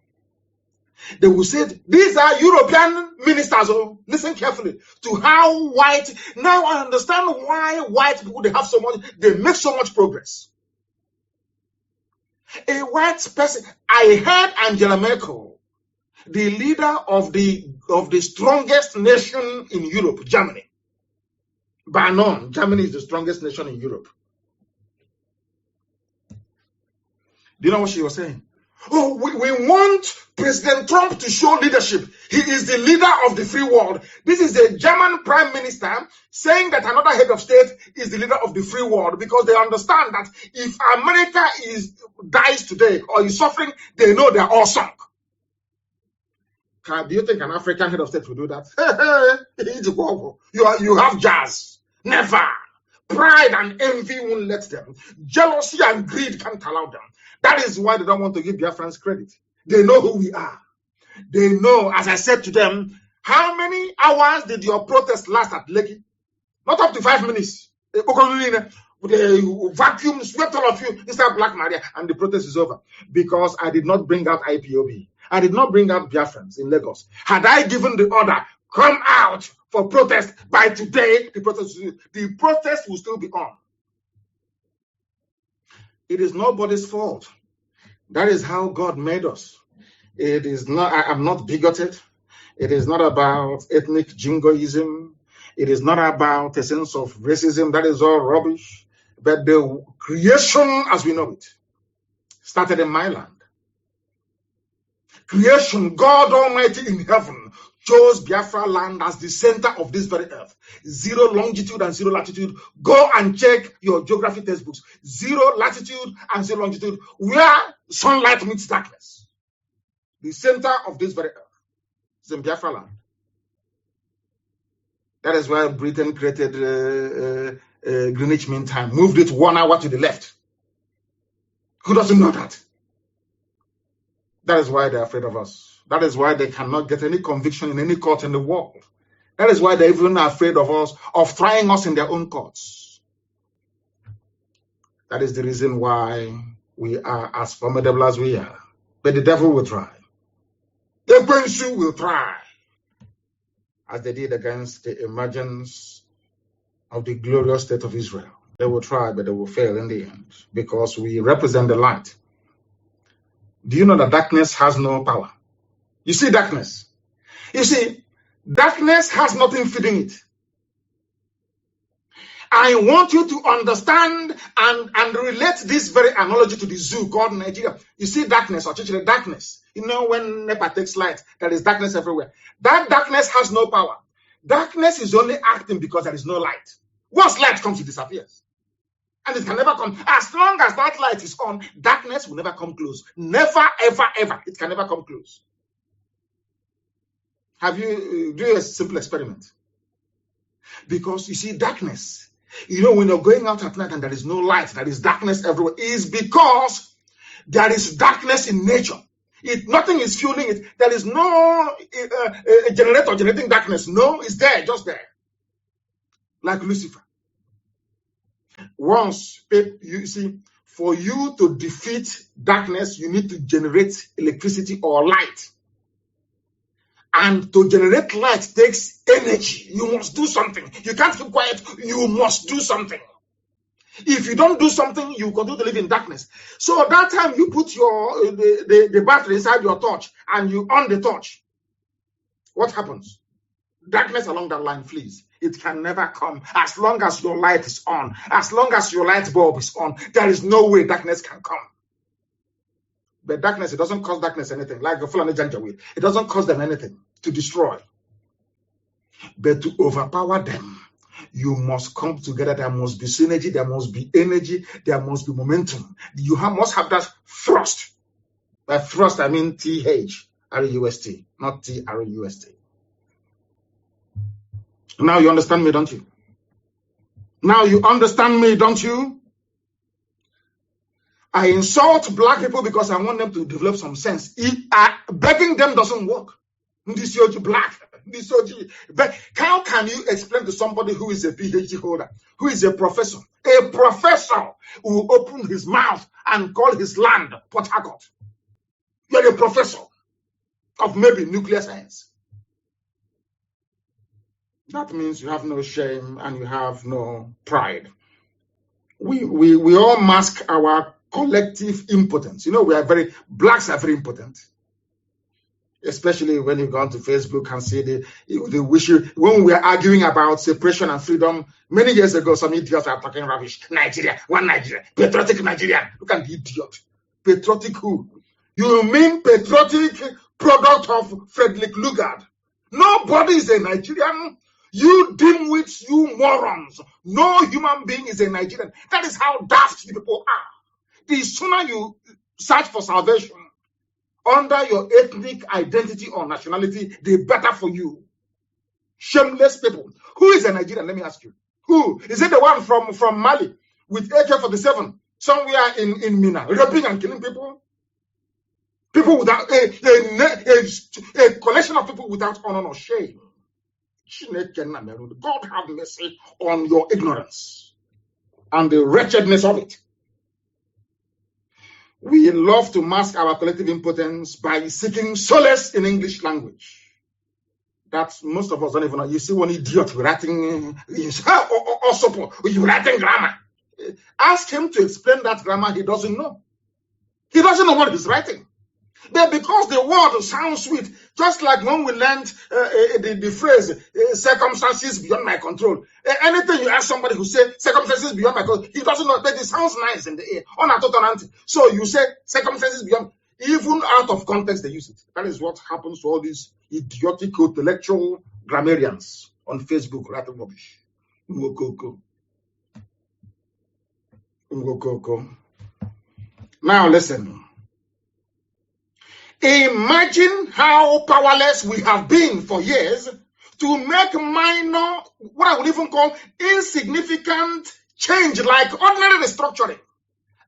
they will say, these are European ministers. Oh, listen carefully to how white. Now I understand why white people, they make so much progress. A white person. I heard Angela Merkel, the leader of the strongest nation in Europe, Germany. By none, Germany is the strongest nation in Europe. Do you know what she was saying? Oh, we want President Trump to show leadership. He is the leader of the free world. This is a German prime minister saying that another head of state is the leader of the free world, because they understand that if America dies today or is suffering, they know they're all sunk. Do you think an African head of state will do that? You have jazz. Never. Pride and envy won't let them. Jealousy and greed can't allow them. That is why they don't want to give Biafrans credit. They know who we are. They know, as I said to them, how many hours did your protest last at Lekki? Not up to 5 minutes. They vacuum swept all of you inside Black Maria, and the protest is over. Because I did not bring out IPOB. I did not bring out Biafrans in Lagos. Had I given the order, come out for protest, by today, the protest will still be on. It is nobody's fault. That is how God made us. It is not, I'm not bigoted. It is not about ethnic jingoism. It is not about a sense of racism. That is all rubbish. But the creation as we know it started in my land. Creation, God Almighty in heaven, chose Biafra land as the center of this very earth. 0 longitude and 0 latitude. Go and check your geography textbooks. 0 latitude and 0 longitude, where sunlight meets darkness. The center of this very earth is in Biafra land. That is why Britain created Greenwich Mean Time, moved it 1 hour to the left. Who doesn't know that? That is why they're afraid of us. That is why they cannot get any conviction in any court in the world. That is why they're even afraid of us, of trying us in their own courts. That is the reason why we are as formidable as we are. But the devil will try. The Gwensu will try, as they did against the emergence of the glorious state of Israel. They will try, but they will fail in the end, because we represent the light. Do you know that darkness has no power? You see darkness. You see, darkness has nothing feeding it. I want you to understand and relate this very analogy to the zoo called Nigeria. You see darkness, or actually darkness. You know when NEPA takes light, there is darkness everywhere. That darkness has no power. Darkness is only acting because there is no light. Once light comes, it disappears. And it can never come. As long as that light is on, darkness will never come close. Never, ever, ever. It can never come close. Do a simple experiment. Because you see, darkness, you know, when you're going out at night and there is no light, there is darkness everywhere, is because there is darkness in nature. Nothing is fueling it. There is no generator generating darkness. No, it's there, just there. Like Lucifer. Once, you see, for you to defeat darkness, you need to generate electricity or light. And to generate light takes energy. You must do something. You can't keep quiet. You must do something. If you don't do something, you continue to live in darkness. So at that time, you put the battery inside your torch and you on the torch. What happens? Darkness along that line flees. It can never come. As long as your light is on, as long as your light bulb is on, there is no way darkness can come. But darkness, it doesn't cause darkness anything. Like the Fulani Janjaweed, it doesn't cause them anything to destroy. But to overpower them, you must come together. There must be synergy, there must be energy, there must be momentum. You must have that thrust. By thrust, I mean T-H-R-U-S-T, not T-R-U-S-T. Now you understand me, don't you? Now you understand me, don't you? I insult black people because I want them to develop some sense. Begging them doesn't work. This is black. But how can you explain to somebody who is a PhD holder, who is a professor who will open his mouth and call his land Port Harcourt? You're a professor of maybe nuclear science. That means you have no shame and you have no pride. We all mask our collective impotence. You know, blacks are very impotent. Especially when you go onto Facebook and see they wish you, when we were arguing about separation and freedom many years ago, some idiots are talking rubbish. Nigeria, one Nigeria, patriotic Nigerian. Look at the idiot. Patriotic who? You mean patriotic product of Frederick Lugard? Nobody is a Nigerian. You dimwits, you morons. No human being is a Nigerian. That is how daft the people are. The sooner you search for salvation under your ethnic identity or nationality, the better for you. Shameless people. Who is a Nigerian? Let me ask you. Who? Is it the one from Mali with AK-47 somewhere in Mina, raping and killing people? People without a collection of people without honor or shame. God have mercy on your ignorance and the wretchedness of it. We love to mask our collective impotence by seeking solace in English language. That's most of us don't even know. You see one idiot writing grammar. Ask him to explain that grammar. He doesn't know. He doesn't know what he's writing. But because the word sounds sweet, just like when we learned the phrase circumstances beyond my control. Anything you ask somebody who say circumstances beyond my control, he doesn't know, but it sounds nice in the ear. So you say circumstances beyond, even out of context they use it. That is what happens to all these idiotic intellectual grammarians on Facebook writing rubbish. Now listen. Imagine how powerless we have been for years to make minor, what I would even call insignificant change like ordinary restructuring.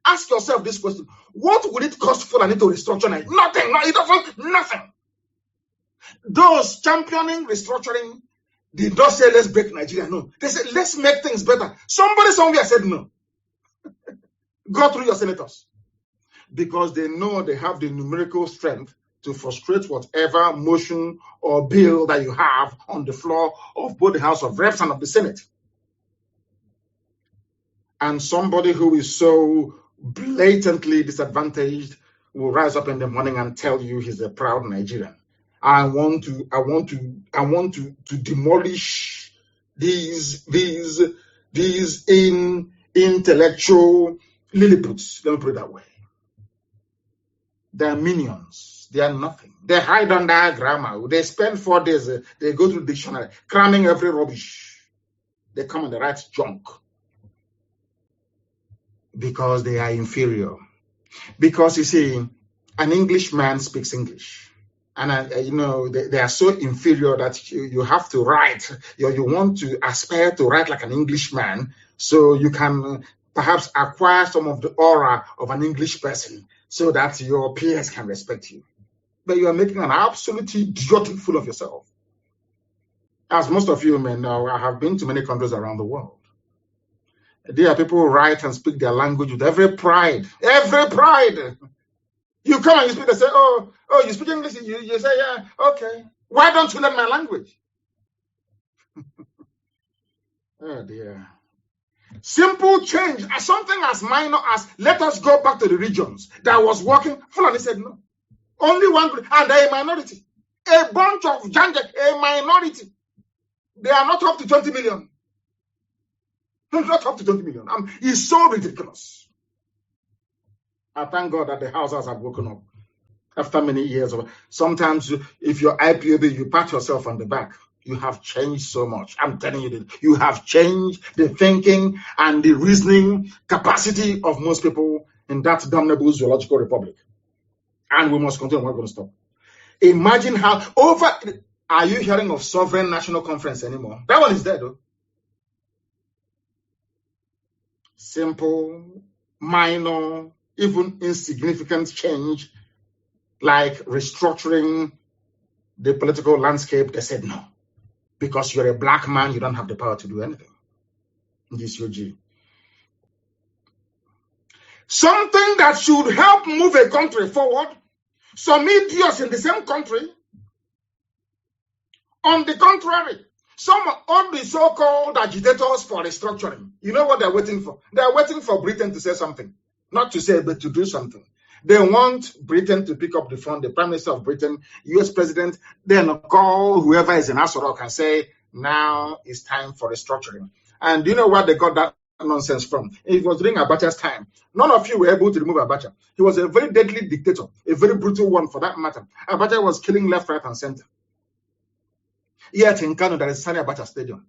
Ask yourself this question. What would it cost Fulani to restructure? Nothing. No, it doesn't. Nothing. Those championing restructuring did not say let's break Nigeria. No. They said let's make things better. Somebody somewhere said no. Go through your senators. Because they know they have the numerical strength to frustrate whatever motion or bill that you have on the floor of both the House of Reps and of the Senate. And somebody who is so blatantly disadvantaged will rise up in the morning and tell you he's a proud Nigerian. I want to demolish these intellectual Lilliputs. Let me put it that way. They're minions. They are nothing. They hide under grammar. They spend 4 days. They go through the dictionary, cramming every rubbish. They come and they write junk. Because they are inferior. Because you see, an Englishman speaks English. And they are so inferior that you have to write. You want to aspire to write like an Englishman so you can perhaps acquire some of the aura of an English person, so that your peers can respect you. But you are making an absolute idiotic fool of yourself. As most of you may know, I have been to many countries around the world. There are people who write and speak their language with every pride. Every pride. You come and you speak, they say, oh, you speak English? You say, yeah, okay. Why don't you learn my language? Oh dear. Simple change, something as minor as let us go back to the regions that was working. Fulani said no. Only one group, and they're a minority. A bunch of Janja, a minority. They are not up to 20 million. Not up to 20 million. It's so ridiculous. I thank God that the houses have woken up after many years. Sometimes, if you're IPOB, you pat yourself on the back. You have changed so much. I'm telling you that you have changed the thinking and the reasoning capacity of most people in that damnable zoological republic. And we must continue. We're not going to stop. Imagine how are you hearing of sovereign national conference anymore? That one is dead, though. Simple, minor, even insignificant change like restructuring the political landscape. They said no. Because you're a black man, you don't have the power to do anything. This UG. Something that should help move a country forward. Some idiots in the same country. On the contrary, some of the so-called agitators for restructuring. You know what they're waiting for? They're waiting for Britain to say something. Not to say, but to do something. They want Britain to pick up the phone, the Prime Minister of Britain, US President, then call whoever is in Asorok and say, now it's time for restructuring. And do you know what they got that nonsense from? It was during Abacha's time. None of you were able to remove Abacha. He was a very deadly dictator, a very brutal one for that matter. Abacha was killing left, right, and center. Yet in Kano, there is Sani Abacha Stadium.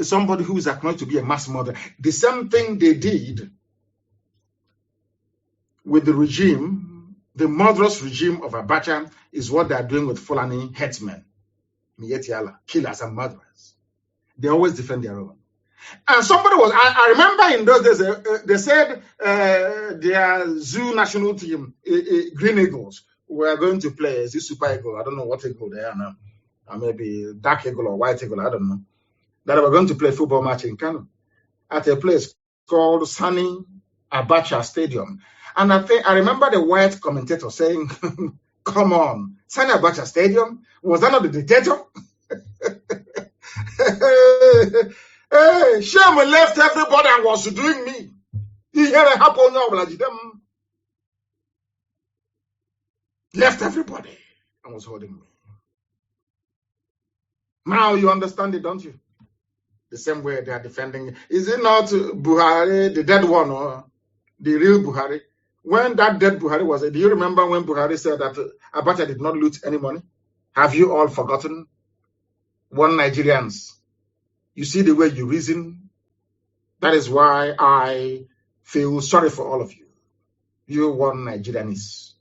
Somebody who is acknowledged to be a mass murderer. The same thing they did with the regime, the murderous regime of Abacha, is what they are doing with Fulani headsmen, killers and murderers. They always defend their own. And somebody was, I remember in those days, they said their zoo national team, Green Eagles, were going to play. Is this Super Eagle? I don't know what eagle they are now. Or maybe Dark Eagle or White Eagle, I don't know. That they were going to play a football match in Kano at a place called Sani Abacha Stadium. And I remember the white commentator saying, come on, Sani Abacha Stadium? Was that not the dictator? Hey, Shem left everybody and was doing me. He had a happen left everybody and was holding me. Now you understand it, don't you? The same way they are defending. Is it not Buhari, the dead one, or the real Buhari? When that dead Buhari was, do you remember when Buhari said that Abacha did not loot any money? Have you all forgotten? One Nigerians. You see the way you reason? That is why I feel sorry for all of you. You one Nigerians.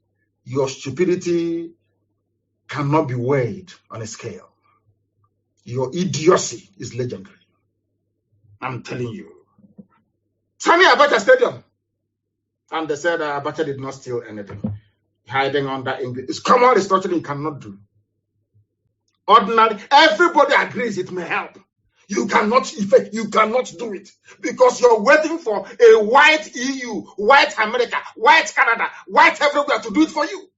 Your stupidity cannot be weighed on a scale. Your idiocy is legendary. I'm telling you. Sani Abacha Stadium. And they said Abacha did not steal anything. Hiding under English. It's common restructuring you cannot do. Ordinary, everybody agrees it may help. You cannot do it because you're waiting for a white EU, white America, white Canada, white everywhere to do it for you.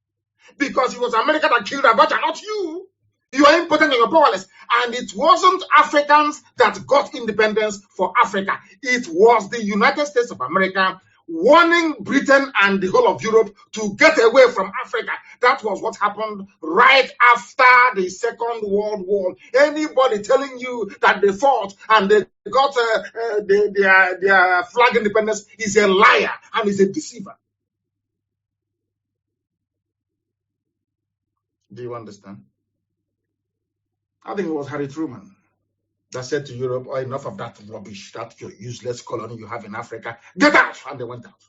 Because it was America that killed Abacha, not you. You are impotent and you're powerless. And it wasn't Africans that got independence for Africa. It was the United States of America warning Britain and the whole of Europe to get away from Africa. That was what happened right after the Second World War. Anybody telling you that they fought and they got their flag independence is a liar and is a deceiver. Do you understand? I think it was Harry Truman that said to Europe, oh, enough of that rubbish, that your useless colony you have in Africa. Get out! And they went out.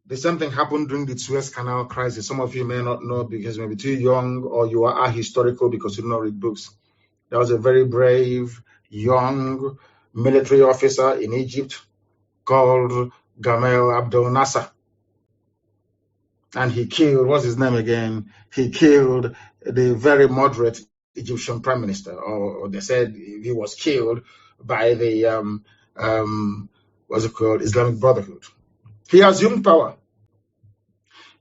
The same thing happened during the Suez Canal crisis. Some of you may not know because you may be too young or you are ahistorical because you do not read books. There was a very brave, young military officer in Egypt called Gamal Abdel Nasser. And he killed, what's his name again? He killed the very moderate Egyptian prime minister, or they said he was killed by the what's it called, Islamic Brotherhood. He assumed power.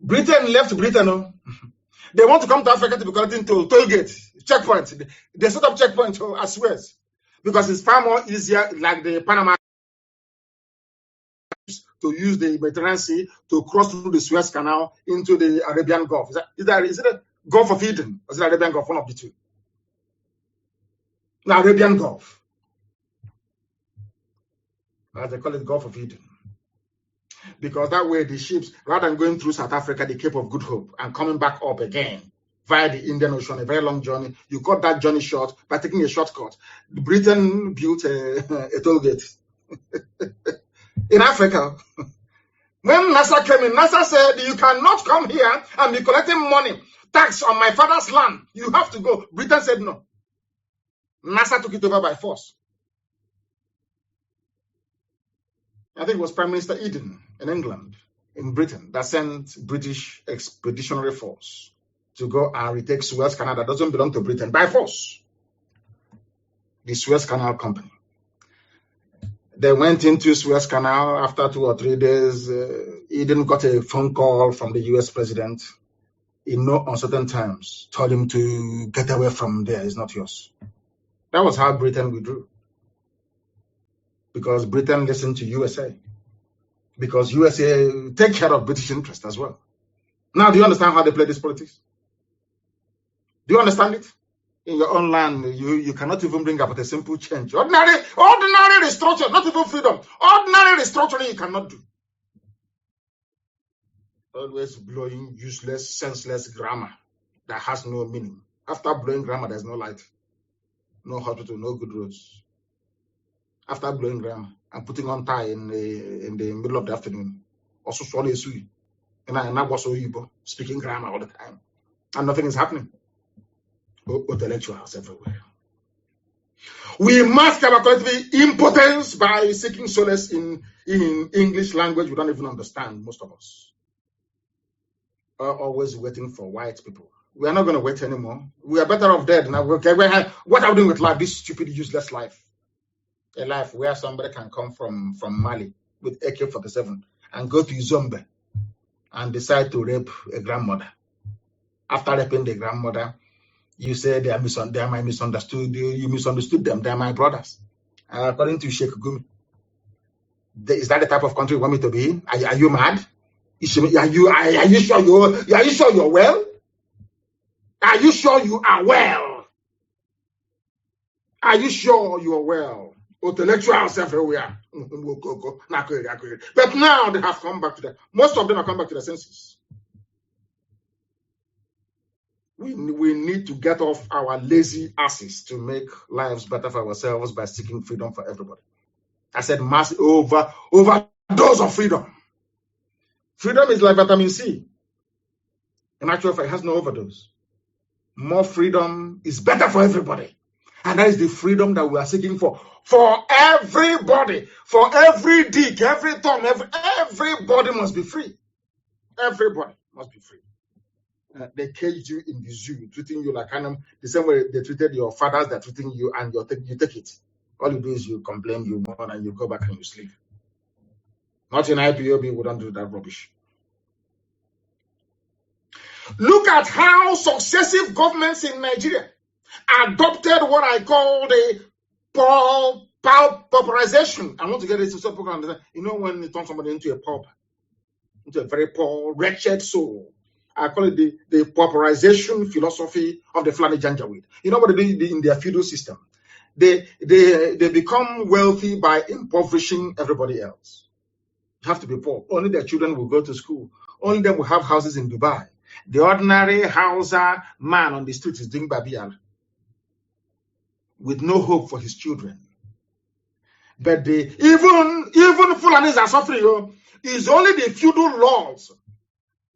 Britain left Britain. They want to come to Africa to be collecting toll gate, checkpoints. They set up checkpoints as Suez because it's far more easier, like the Panama, to use the Mediterranean Sea to cross through the Suez Canal into the Arabian Gulf. Is it a Gulf of Eden or is it Arabian Gulf? One of the two. The Arabian Gulf. As they call it, Gulf of Eden. Because that way the ships, rather than going through South Africa, the Cape of Good Hope, and coming back up again via the Indian Ocean, a very long journey, you cut that journey short by taking a shortcut. Britain built a toll gate in Africa. When NASA came in, NASA said, you cannot come here and be collecting money, tax on my father's land. You have to go. Britain said no. NASA took it over by force. I think it was Prime Minister Eden in England, in Britain, that sent British expeditionary force to go and retake Suez Canal that doesn't belong to Britain by force. The Suez Canal Company. They went into Suez Canal after 2 or 3 days. Eden got a phone call from the US president in no uncertain terms, told him to get away from there, it's not yours. That was how Britain withdrew. because Britain listened to USA, because USA take care of British interest as well. Now, do you understand how they play this politics? Do you understand it? In your own land, you cannot even bring about a simple change. Ordinary restructuring, not even freedom. Ordinary restructuring you cannot do. Always blowing useless, senseless grammar that has no meaning. After blowing grammar, there's no light, no hospital, no good roads. After blowing grammar and putting on tie in the middle of the afternoon, also swallow a sui, and I was speaking grammar all the time, and nothing is happening. Intellectuals everywhere. We mask our collective impotence by seeking solace in English language we don't even understand, most of us. Are always waiting for white people. We are not going to wait anymore. We are better off dead now. Okay, what are we doing with life? This stupid, useless life. A life where somebody can come from Mali with AK-47 and go to Zombe and decide to rape a grandmother. After raping the grandmother, you say they are misunderstood. You misunderstood them. They are my brothers. According to Sheikh Gumi, is that the type of country you want me to be in? Are you mad? Are you sure you're well? Are you sure you are well? Are you sure you are well? Intellectuals everywhere. But now they have come back to that. Most of them have come back to their senses. We need to get off our lazy asses to make lives better for ourselves by seeking freedom for everybody. I said mass overdose of freedom. Freedom is like vitamin C. In actual fact, it has no overdose. More freedom is better for everybody. And that is the freedom that we are seeking for everybody, for every dick, every thumb, everybody must be free. Everybody must be free. They caged you in the zoo, treating you like animal, the same way they treated your fathers, they're treating you, and you take it. All you do is you complain, you mourn, and you go back and you sleep. Not in IPOB, we don't do that rubbish. Look at how successive governments in Nigeria adopted what I call the pauperization. I want to get it so people can understand. You know, when you turn somebody into a pauper, into a very poor, wretched soul, I call it the pauperization philosophy of the Fulani Janjaweed. You know what they do in their feudal system? They become wealthy by impoverishing everybody else. You have to be poor. Only their children will go to school. Only them will have houses in Dubai. The ordinary Hausa man on the street is doing Babial with no hope for his children. But even Fulanis are suffering. It's only the feudal lords.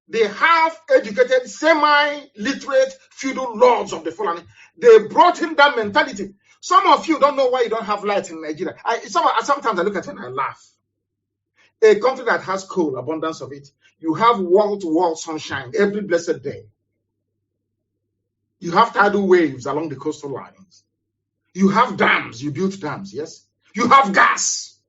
They have educated, semi-literate feudal lords of the Fulani. They brought in that mentality. Some of you don't know why you don't have light in Nigeria. Sometimes I look at it and I laugh. A country that has coal, abundance of it, you have wall-to-wall sunshine every blessed day. You have tidal waves along the coastal lines. You have dams, you built dams, yes? You have gas.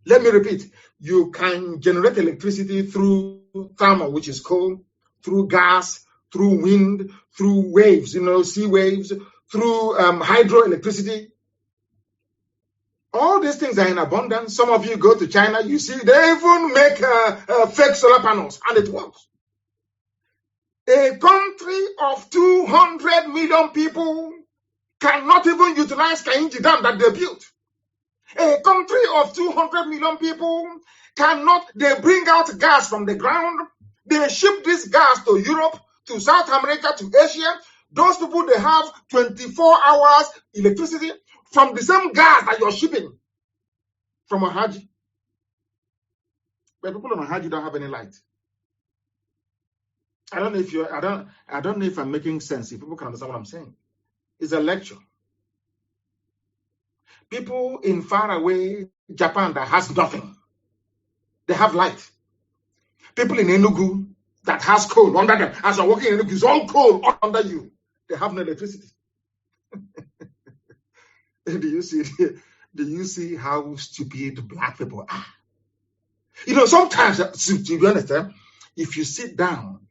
Let me repeat, you can generate electricity through thermal, which is coal, through gas, through wind, through waves, sea waves, through hydroelectricity. All these things are in abundance. Some of you go to China, you see, they even make fake solar panels, and it works. A country of 200 million people cannot even utilize Kainji Dam that they built. A country of 200 million people they bring out gas from the ground. They ship this gas to Europe, to South America, to Asia. Those people, they have 24 hours electricity from the same gas that you're shipping from Ohaji. But people on Ohaji don't have any light. I don't know if I'm making sense. If people can understand what I'm saying. It's a lecture. People in faraway Japan that has nothing, they have light. People in Enugu that has coal under them, as you're walking in Enugu, it's all coal under you. They have no electricity. Do you see how stupid black people are? Sometimes, to be honest, if you sit down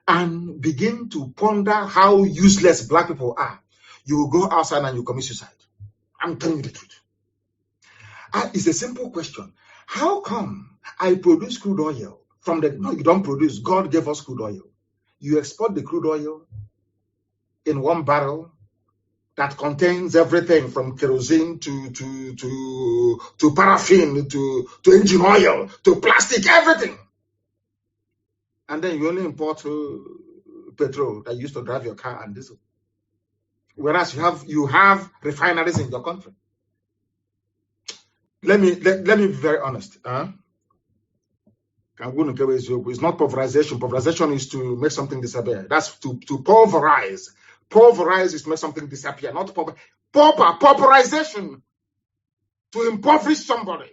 and begin to ponder how useless black people are, you will go outside and you commit suicide. I'm telling you the truth. It's a simple question. How come I produce crude oil from the... No, you don't produce. God gave us crude oil. You export the crude oil in one barrel that contains everything from kerosene to paraffin to engine oil to plastic, everything. And then you only import petrol that you use to drive your car and diesel. Whereas you have refineries in your country. Let me be very honest. It's not pulverization. Pulverization is to make something disappear. That's to pulverize. Pulverize is to make something disappear, not pulverization. To impoverish somebody.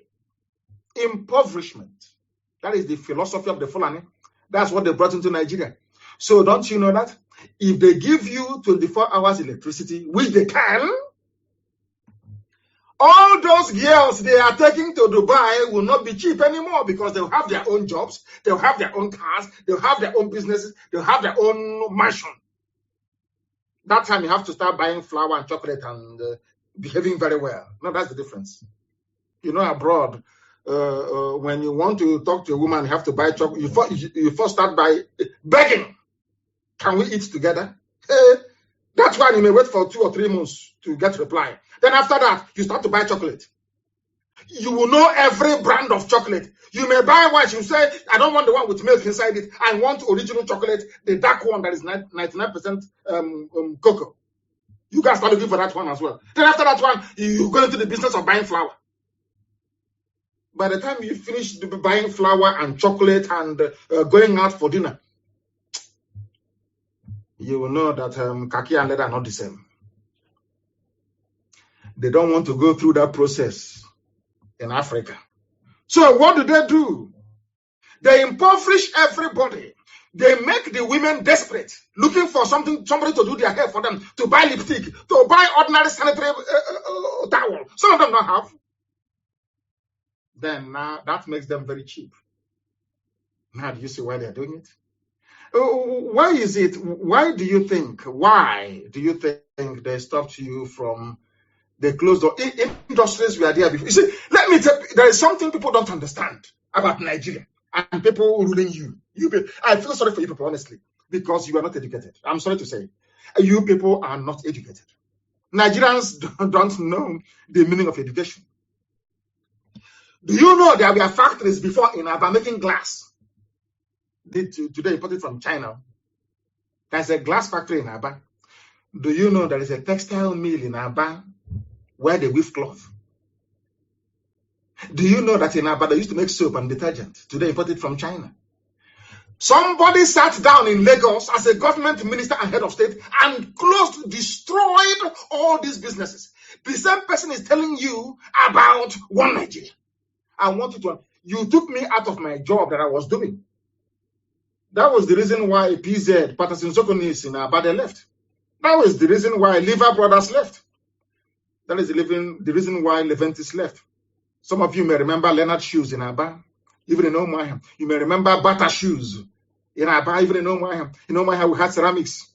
Impoverishment. That is the philosophy of the Fulani. That's what they brought into Nigeria. So don't you know that? If they give you 24 hours electricity, which they can, all those girls they are taking to Dubai will not be cheap anymore because they'll have their own jobs, they'll have their own cars, they'll have their own businesses, they'll have their own mansion. That time you have to start buying flour and chocolate and behaving very well. No, that's the difference. You know, abroad, when you want to talk to a woman, you have to buy chocolate. You first start by begging. Can we eat together? That's why you may wait for 2 or 3 months to get reply. Then after that, you start to buy chocolate. You will know every brand of chocolate. You may buy one. You say, I don't want the one with milk inside it. I want original chocolate, the dark one that is 99% cocoa. You guys start looking for that one as well. Then after that one, you go into the business of buying flour. By the time you finish buying flour and chocolate and going out for dinner, you will know that khaki and leather are not the same. They don't want to go through that process in Africa. So what do? They impoverish everybody. They make the women desperate, looking for somebody to do their hair for them, to buy lipstick, to buy ordinary sanitary towel. Some of them don't have. Then now that makes them very cheap. Now do you see why they're doing it? Why is it? Why do you think they stopped you from the closed door? Industries were there before. You see, let me tell you, there is something people don't understand about Nigeria and people ruling you. I feel sorry for you people, honestly, because you are not educated. I'm sorry to say. You people are not educated. Nigerians don't know the meaning of education. Do you know there were factories before in Aba making glass? Today imported from China. There's a glass factory in Aba. Do you know there is a textile mill in Aba where they weave cloth? Do you know that in Aba they used to make soap and detergent? Today imported from China. Somebody sat down in Lagos as a government minister and head of state and destroyed all these businesses. The same person is telling you about one Nigeria. I want you took me out of my job that I was doing. That was the reason why PZ, Patterson Sokonis in Abade left. That was the reason why Lever Brothers left. That is the reason why Leventis left. Some of you may remember Leonard Shoes in Aba, even in Omahia. You may remember Bata Shoes in Aba, even in Omahia. In Omahia, we had ceramics.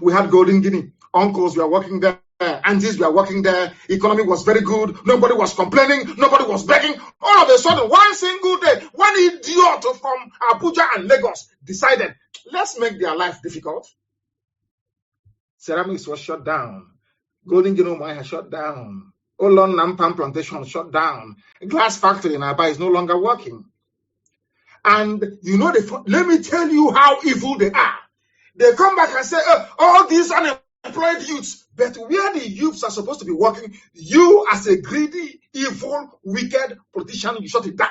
We had Golden Guinea. Uncles were working there. Aunties were working there. Economy was very good. Nobody was complaining. Nobody was begging. All of a sudden, one single day, one idiot from Abuja and Lagos decided, let's make their life difficult. Ceramics was shut down. Golden Guinea Maya shut down. Olon Nampam plantation shut down. A glass factory in Aba is no longer working. And you know, let me tell you how evil they are. They come back and say, all these unemployed youths. But where the youths are supposed to be working, you as a greedy, evil, wicked politician, you shut it down.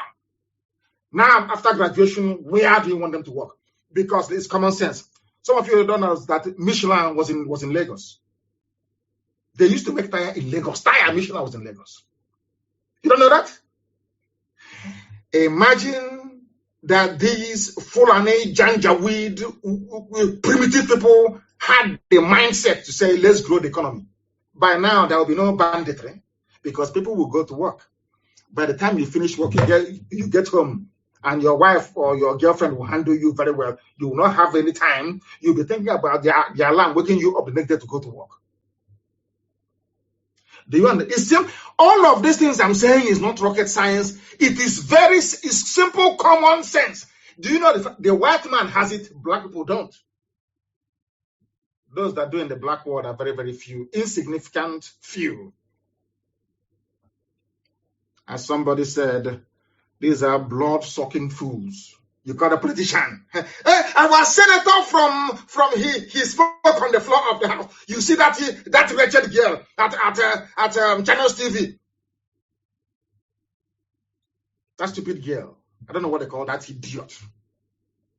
Now, after graduation, where do you want them to work? Because it's common sense. Some of you don't know that Michelin was in Lagos. They used to make tire in Lagos. Michelin was in Lagos. You don't know that? Imagine that these Fulani, Janjaweed, primitive people had the mindset to say, let's grow the economy. By now, there will be no banditry because people will go to work. By the time you finish work, you get home and your wife or your girlfriend will handle you very well. You will not have any time. You'll be thinking about the alarm waking you up the next day to go to work. Do you understand? All of these things I'm saying is not rocket science. It is it's simple common sense. Do you know the white man has it, black people don't? Those that do in the black world are very, very few, insignificant few. As somebody said, these are blood-sucking fools. You got a politician. Our senator from he spoke on the floor of the house. You see that wretched girl at Channels TV. That stupid girl. I don't know what they call that idiot.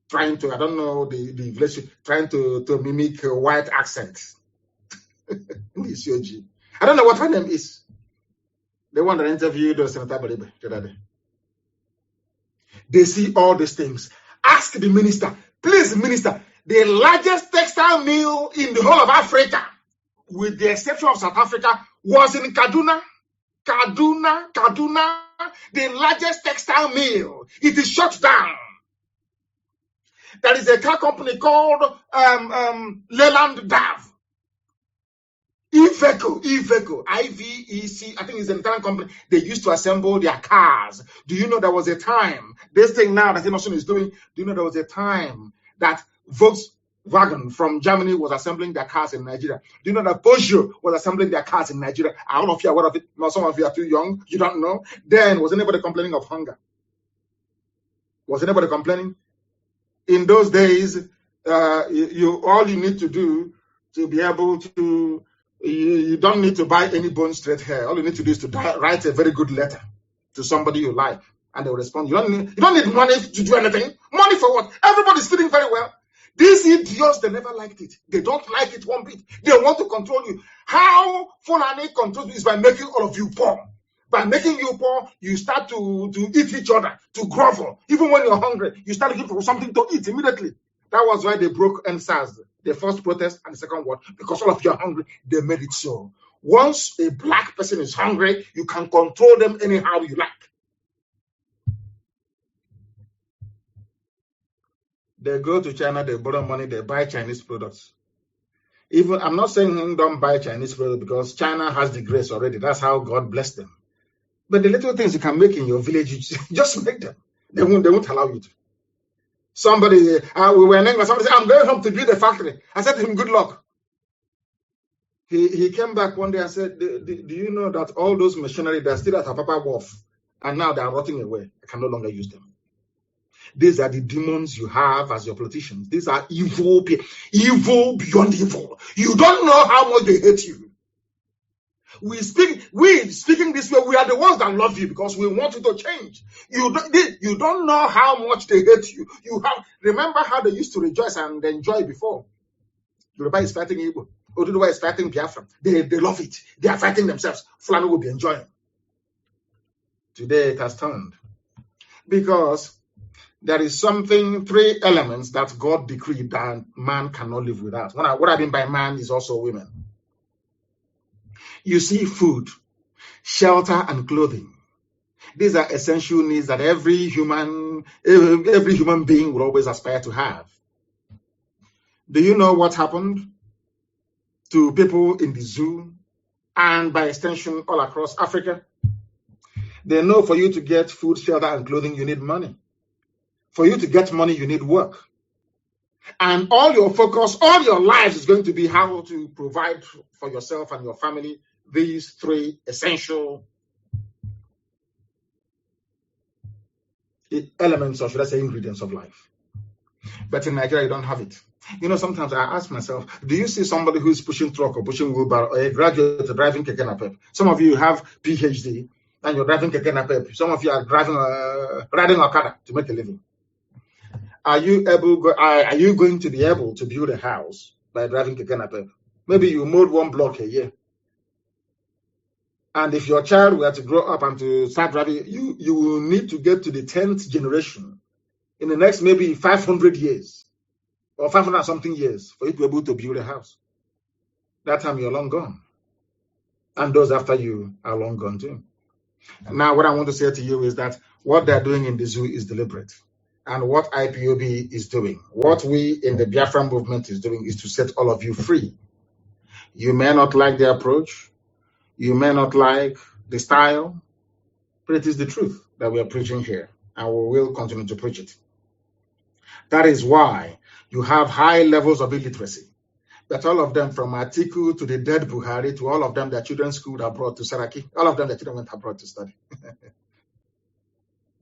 Trying to, I don't know the English, trying to mimic a white accent. I don't know what her name is. The one that interviewed Senator Baribe the other day. They see all these things. Ask the minister, please, minister, the largest textile mill in the whole of Africa, with the exception of South Africa, was in Kaduna. Kaduna, the largest textile mill. It is shut down. There is a car company called Leland Dav. Iveco, IVEC, I think it's an Italian company. They used to assemble their cars. Do you know there was a time, this thing now that Emerson is doing, do you know there was a time that Volkswagen from Germany was assembling their cars in Nigeria? Do you know that Peugeot was assembling their cars in Nigeria? I don't know if you're aware of it. Now, some of you are too young. You don't know. Then, was anybody complaining of hunger? Was anybody complaining? In those days, all you need to do to be able to, you don't need to buy any bone straight hair. All you need to do is to write a very good letter to somebody you like, and they will respond. You don't need money to do anything. Money for what? Everybody's feeling very well. These idiots, they never liked it. They don't like it one bit. They want to control you. How Fulani controls you is by making all of you poor. By making you poor, you start to eat each other, to grovel. Even when you're hungry, you start looking for something to eat immediately. That was why they broke NSAS, the first protest and the second one, because all of you are hungry. They made it so. Once a black person is hungry, you can control them anyhow you like. They go to China, they borrow money, they buy Chinese products. Even I'm not saying don't buy Chinese products because China has the grace already. That's how God blessed them. But the little things you can make in your village, just make them. They won't allow you to. Somebody, we were in England, somebody said, I'm going home to build a factory. I said to him, good luck. He came back one day and said, do you know that all those machinery, they're still at Apapa Wharf, and now they're rotting away. I can no longer use them. These are the demons you have as your politicians. These are evil people, evil beyond evil. You don't know how much they hate you. We speaking this way, we are the ones that love you because we want you to change. You don't know how much they hate you. Remember how they used to rejoice and enjoy before. Yoruba is fighting Igbo. Oduduwa is fighting Biafra. They love it. They are fighting themselves. Fulani will be enjoying. Today it has turned. Because there is three elements that God decreed that man cannot live without. What I mean by man is also women. You see, food, shelter, and clothing. These are essential needs that every human being will always aspire to have. Do you know what happened to people in the zoo and by extension all across Africa? They know for you to get food, shelter, and clothing, you need money. For you to get money, you need work. And all your focus, all your lives is going to be how to provide for yourself and your family these three essential elements, or should I say ingredients of life. But in Nigeria, you don't have it. You know, sometimes I ask myself, do you see somebody who's pushing truck or pushing wheelbarrow, or a graduate driving keke napep? Some of you have PhD and you're driving keke napep. Some of you are riding Okada to make a living. Are you going to be able to build a house by driving keke napep? Maybe you mold one block a year. And if your child were to grow up and to start driving, you will need to get to the 10th generation in the next maybe 500 years or 500 something years for you to be able to build a house. That time you're long gone. And those after you are long gone too. Now, what I want to say to you is that what they're doing in the zoo is deliberate. And what IPOB is doing, what we in the Biafran movement is doing, is to set all of you free. You may not like the approach. You may not like the style, but it is the truth that we are preaching here, and we will continue to preach it. That is why you have high levels of illiteracy. But all of them, from Atiku to the dead Buhari to all of them, their children schooled abroad to Saraki, all of them, their children went abroad to study.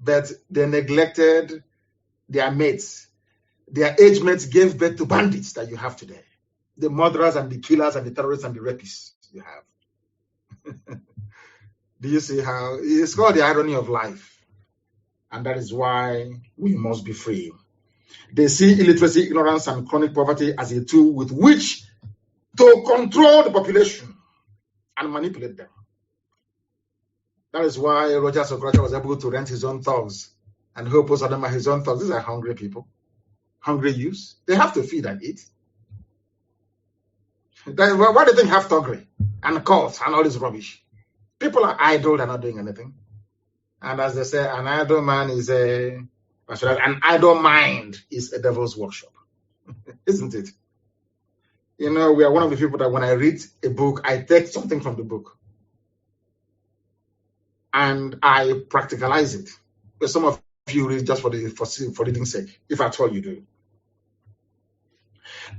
But they neglected their mates. Their age mates gave birth to bandits that you have today. The murderers and the killers and the terrorists and the rapists you have. Do you see how it's called the irony of life? And that is why we must be free. They see illiteracy, ignorance, and chronic poverty as a tool with which to control the population and manipulate them. That is why Roger Sokracha was able to rent his own thugs, and hope most of them are his own thugs. These are hungry people, hungry youths. They have to feed and eat. Why do they have thuggery and cults and all this rubbish? People are idle, they're not doing anything. And as they say, an idle man is an idle mind is a devil's workshop. Isn't it? You know, we are one of the people that when I read a book, I take something from the book and I practicalize it. But some of you read just for reading's sake, if at all you do.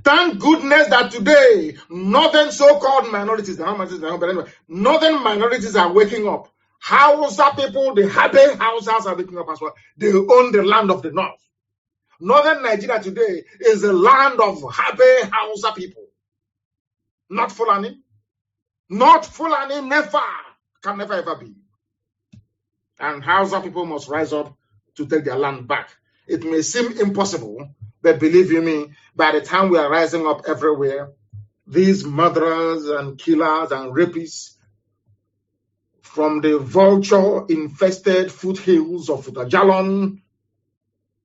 Thank goodness that today, northern so-called minorities, but anyway, northern minorities are waking up. Hausa people, the Habe Hausas are waking up as well. They own the land of the north. Northern Nigeria today is the land of Habe Hausa people. Not Fulani. Not Fulani, never. Can never ever be. And Hausa people must rise up to take their land back. It may seem impossible, but believe you me, by the time we are rising up everywhere, these murderers and killers and rapists from the vulture-infested foothills of Futajalon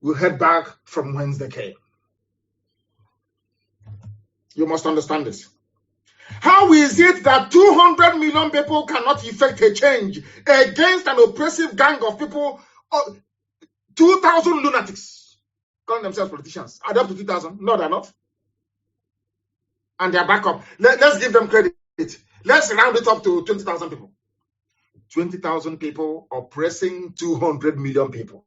will head back from whence they came. You must understand this. How is it that 200 million people cannot effect a change against an oppressive gang of people, 2,000 lunatics, calling themselves politicians? Are they up to 2,000? No, they're not. And they're back up. Let's give them credit. Let's round it up to 20,000 people. 20,000 people oppressing 200 million people.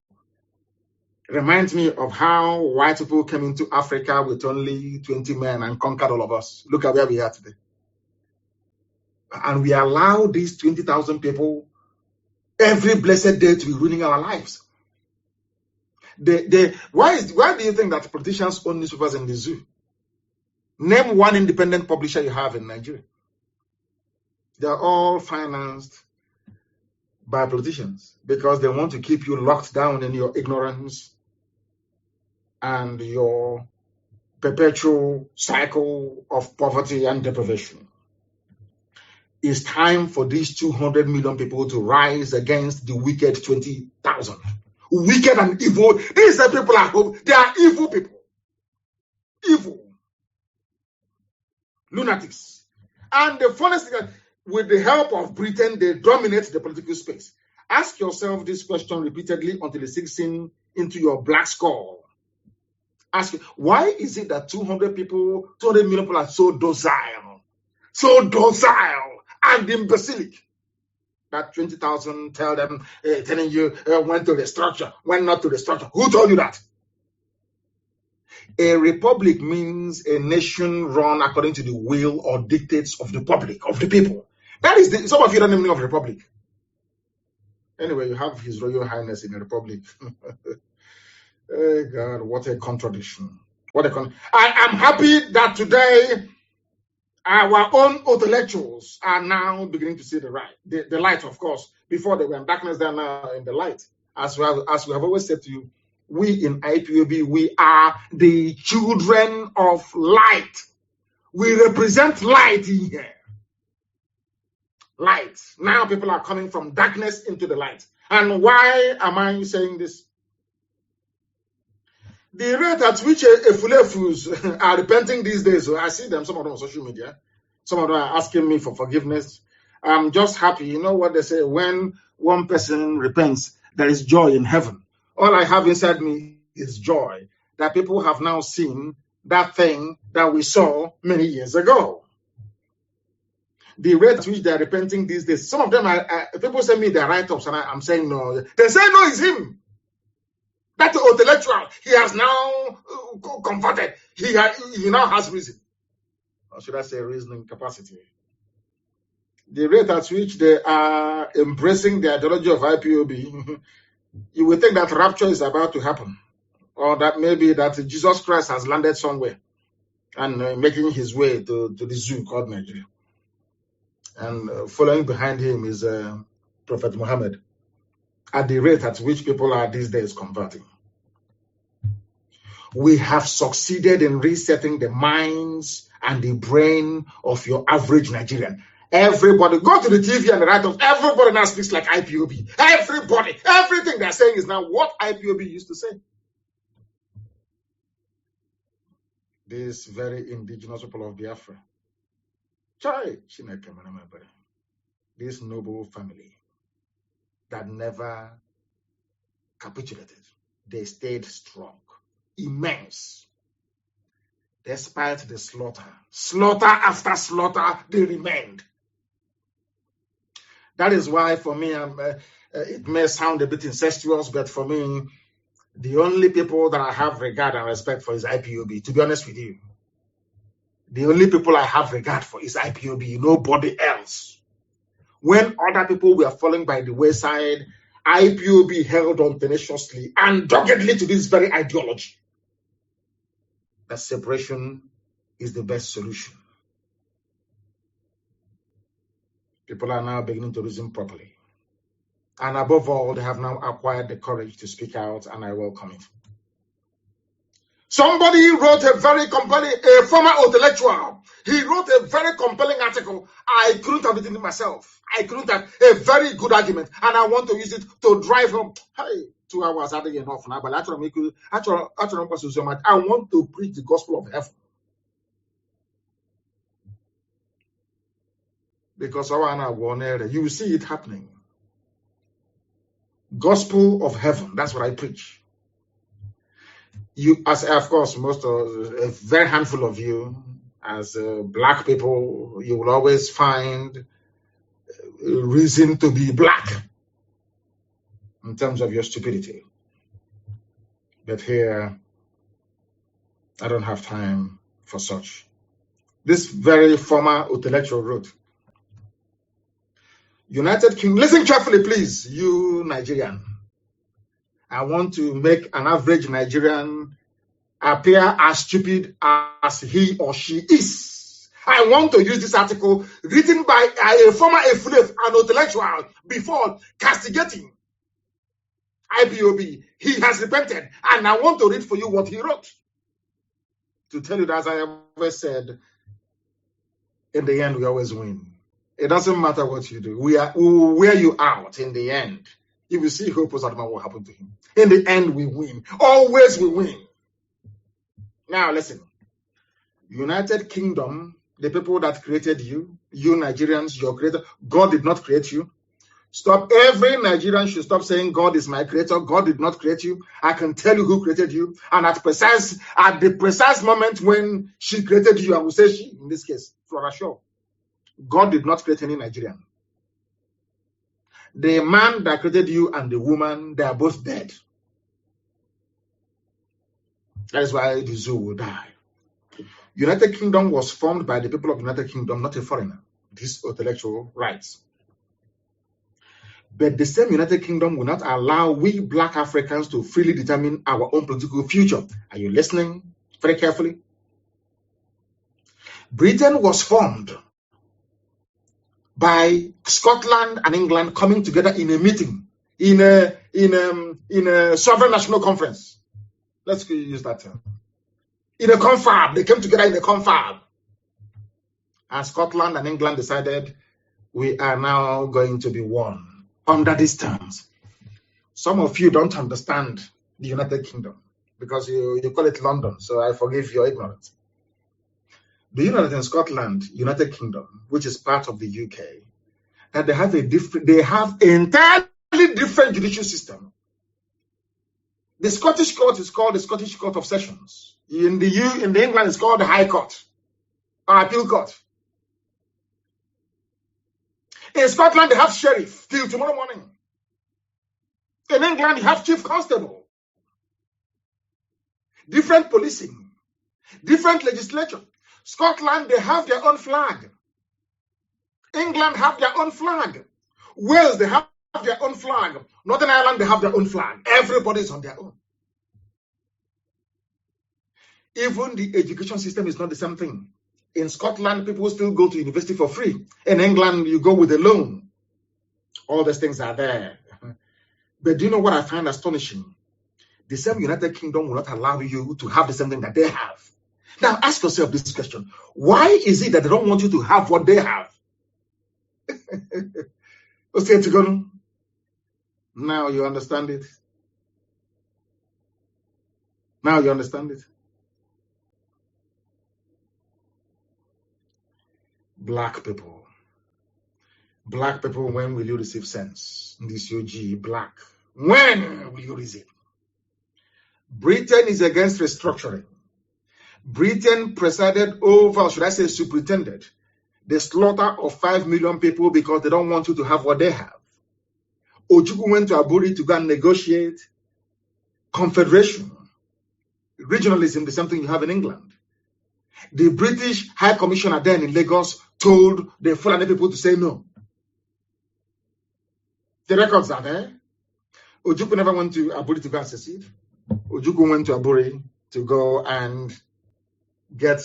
Reminds me of how white people came into Africa with only 20 men and conquered all of us. Look at where we are today. And we allow these 20,000 people every blessed day to be ruining our lives. Why do you think that politicians own newspapers in the zoo? Name one independent publisher you have in Nigeria. They're all financed by politicians because they want to keep you locked down in your ignorance and your perpetual cycle of poverty and deprivation. It's time for these 200 million people to rise against the wicked 20,000. Wicked and evil. These are people at home. They are evil people. Evil. Lunatics. And the funniest thing, with the help of Britain, they dominate the political space. Ask yourself this question repeatedly until it sinks in into your black skull. Ask, why is it that 200 million people are so docile and imbecilic that 20,000 telling you when to restructure, when not to restructure? Who told you that? A republic means a nation run according to the will or dictates of the public, of the people. That is some of you don't even know of republic. Anyway, you have His Royal Highness in a republic. Oh God, what a contradiction. I am happy that today our own intellectuals are now beginning to see the light, of course. Before they were in darkness, they are now in the light. As we have always said to you, we in IPOB, we are the children of light. We represent light in here. Light. Now people are coming from darkness into the light. And why am I saying this? The rate at which Efulefus are repenting these days, so I see them, some of them on social media, some of them are asking me for forgiveness. I'm just happy. You know what they say, when one person repents, there is joy in heaven. All I have inside me is joy that people have now seen that thing that we saw many years ago. The rate at which they are repenting these days, some of them are, people send me their write-ups and I'm saying no. They say no, it's him. That intellectual, he has now converted. He now has reason. Or should I say reasoning capacity? The rate at which they are embracing the ideology of IPOB, you will think that rapture is about to happen. Or that maybe that Jesus Christ has landed somewhere and making his way to the zoo called Nigeria. And following behind him is Prophet Muhammad, at the rate at which people are these days converting. We have succeeded in resetting the minds and the brain of your average Nigerian. Everybody, go to the TV and the write-ups, everybody now speaks like IPOB. Everybody, everything they're saying is now what IPOB used to say. This very indigenous people of Biafra, this noble family that never capitulated, they stayed strong, immense. Despite the slaughter after slaughter, they remained. That is why for me, it may sound a bit incestuous, but for me, the only people that I have regard and respect for is IPOB, to be honest with you. The only people I have regard for is IPOB, nobody else. When other people were falling by the wayside, IPOB held on tenaciously and doggedly to this very ideology. That separation is the best solution. People are now beginning to reason properly. And above all, they have now acquired the courage to speak out, and I welcome it. Somebody wrote a very compelling, a former intellectual, he wrote a very compelling article. I couldn't have written it myself. I couldn't have a very good argument, and I want to use it to drive home. Hey, 2 hours adding enough now, but I want to preach the gospel of heaven. Because you will see it happening. Gospel of heaven, that's what I preach. You, as of course, a very handful of you, as black people, you will always find reason to be black in terms of your stupidity. But here, I don't have time for such. This very former intellectual wrote, United Kingdom, listen carefully, please, you Nigerian. I want to make an average Nigerian appear as stupid as he or she is. I want to use this article written by a former an intellectual before castigating IPOB. He has repented, and I want to read for you what he wrote. To tell you that, as I always said, in the end, we always win. It doesn't matter what you do. We will wear you out in the end. If you see Hope Uzodimma, what happened to him. In the end, we win. Always we win. Now, listen. United Kingdom, the people that created you, you Nigerians, your creator, God did not create you. Stop. Every Nigerian should stop saying God is my creator. God did not create you. I can tell you who created you. And at the precise moment when she created you, I will say she, in this case, Flora Shaw. God did not create any Nigerian. The man that created you and the woman, they are both dead. That is why the zoo will die. United Kingdom was formed by the people of the United Kingdom, not a foreigner. This intellectual rights. But the same United Kingdom will not allow we black Africans to freely determine our own political future. Are you listening very carefully? Britain was formed by Scotland and England coming together in a meeting, in a sovereign national conference. Let's use that term. In a confab, they came together in a confab. And Scotland and England decided we are now going to be one under these terms. Some of you don't understand the United Kingdom because you call it London, so I forgive your ignorance. Do you know that in Scotland, United Kingdom, which is part of the UK, that they have entirely different judicial system. The Scottish court is called the Scottish Court of Sessions. In the England, it's called the High Court or Appeal Court. In Scotland, they have sheriff till tomorrow morning. In England, you have chief constable. Different policing, different legislature. Scotland, they have their own flag. England have their own flag. Wales, they have their own flag. Northern Ireland, they have their own flag. Everybody's on their own. Even the education system is not the same thing. In Scotland, people still go to university for free. In England, you go with a loan. All these things are there. But do you know what I find astonishing? The same United Kingdom will not allow you to have the same thing that they have. Now, ask yourself this question. Why is it that they don't want you to have what they have? Now you understand it. Now you understand it. Black people, when will you receive sense? This UG, black. When will you receive? Britain is against restructuring. Britain presided over, should I say superintended, the slaughter of 5 million people because they don't want you to have what they have. Ojukwu went to Aburi to go and negotiate confederation, regionalism, the same thing you have in England. The British High Commissioner then in Lagos told the Fulani people to say no. The records are there. Ojukwu never went to Aburi to go and secede. Ojukwu went to Aburi to go and get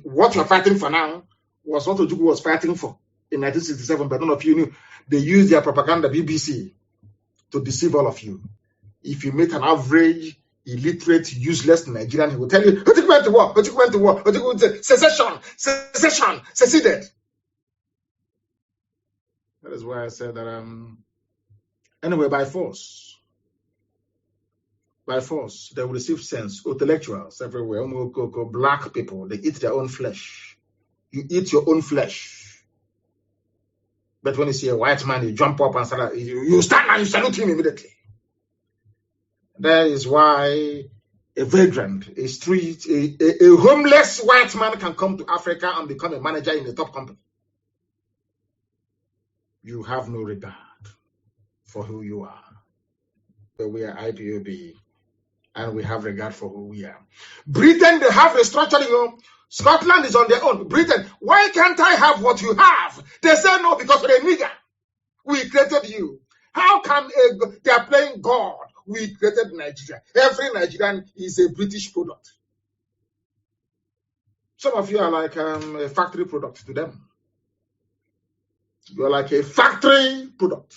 what you're fighting for now was what Ojukwu was fighting for in 1967, but none of you knew. They used their propaganda BBC to deceive all of you. If you meet an average, illiterate, useless Nigerian, he will tell you, Ojukwu went to war, Ojukwu went to war, Ojukwu went to secession, seceded. That is why I said that, anyway, by force, they will receive sense. Intellectuals everywhere, black people, they eat their own flesh. You eat your own flesh. But when you see a white man, you jump up and start, you stand and you salute him immediately. That is why a vagrant, a street, a homeless white man can come to Africa and become a manager in a top company. You have no regard for who you are. But we are IPOB, and we have regard for who we are. Britain, they have restructuring. Scotland is on their own. Britain, why can't I have what you have? They say no, because we're a nigger. We created you. How can they are playing God? We created Nigeria. Every Nigerian is a British product. Some of you are like a factory product to them. You are like a factory product.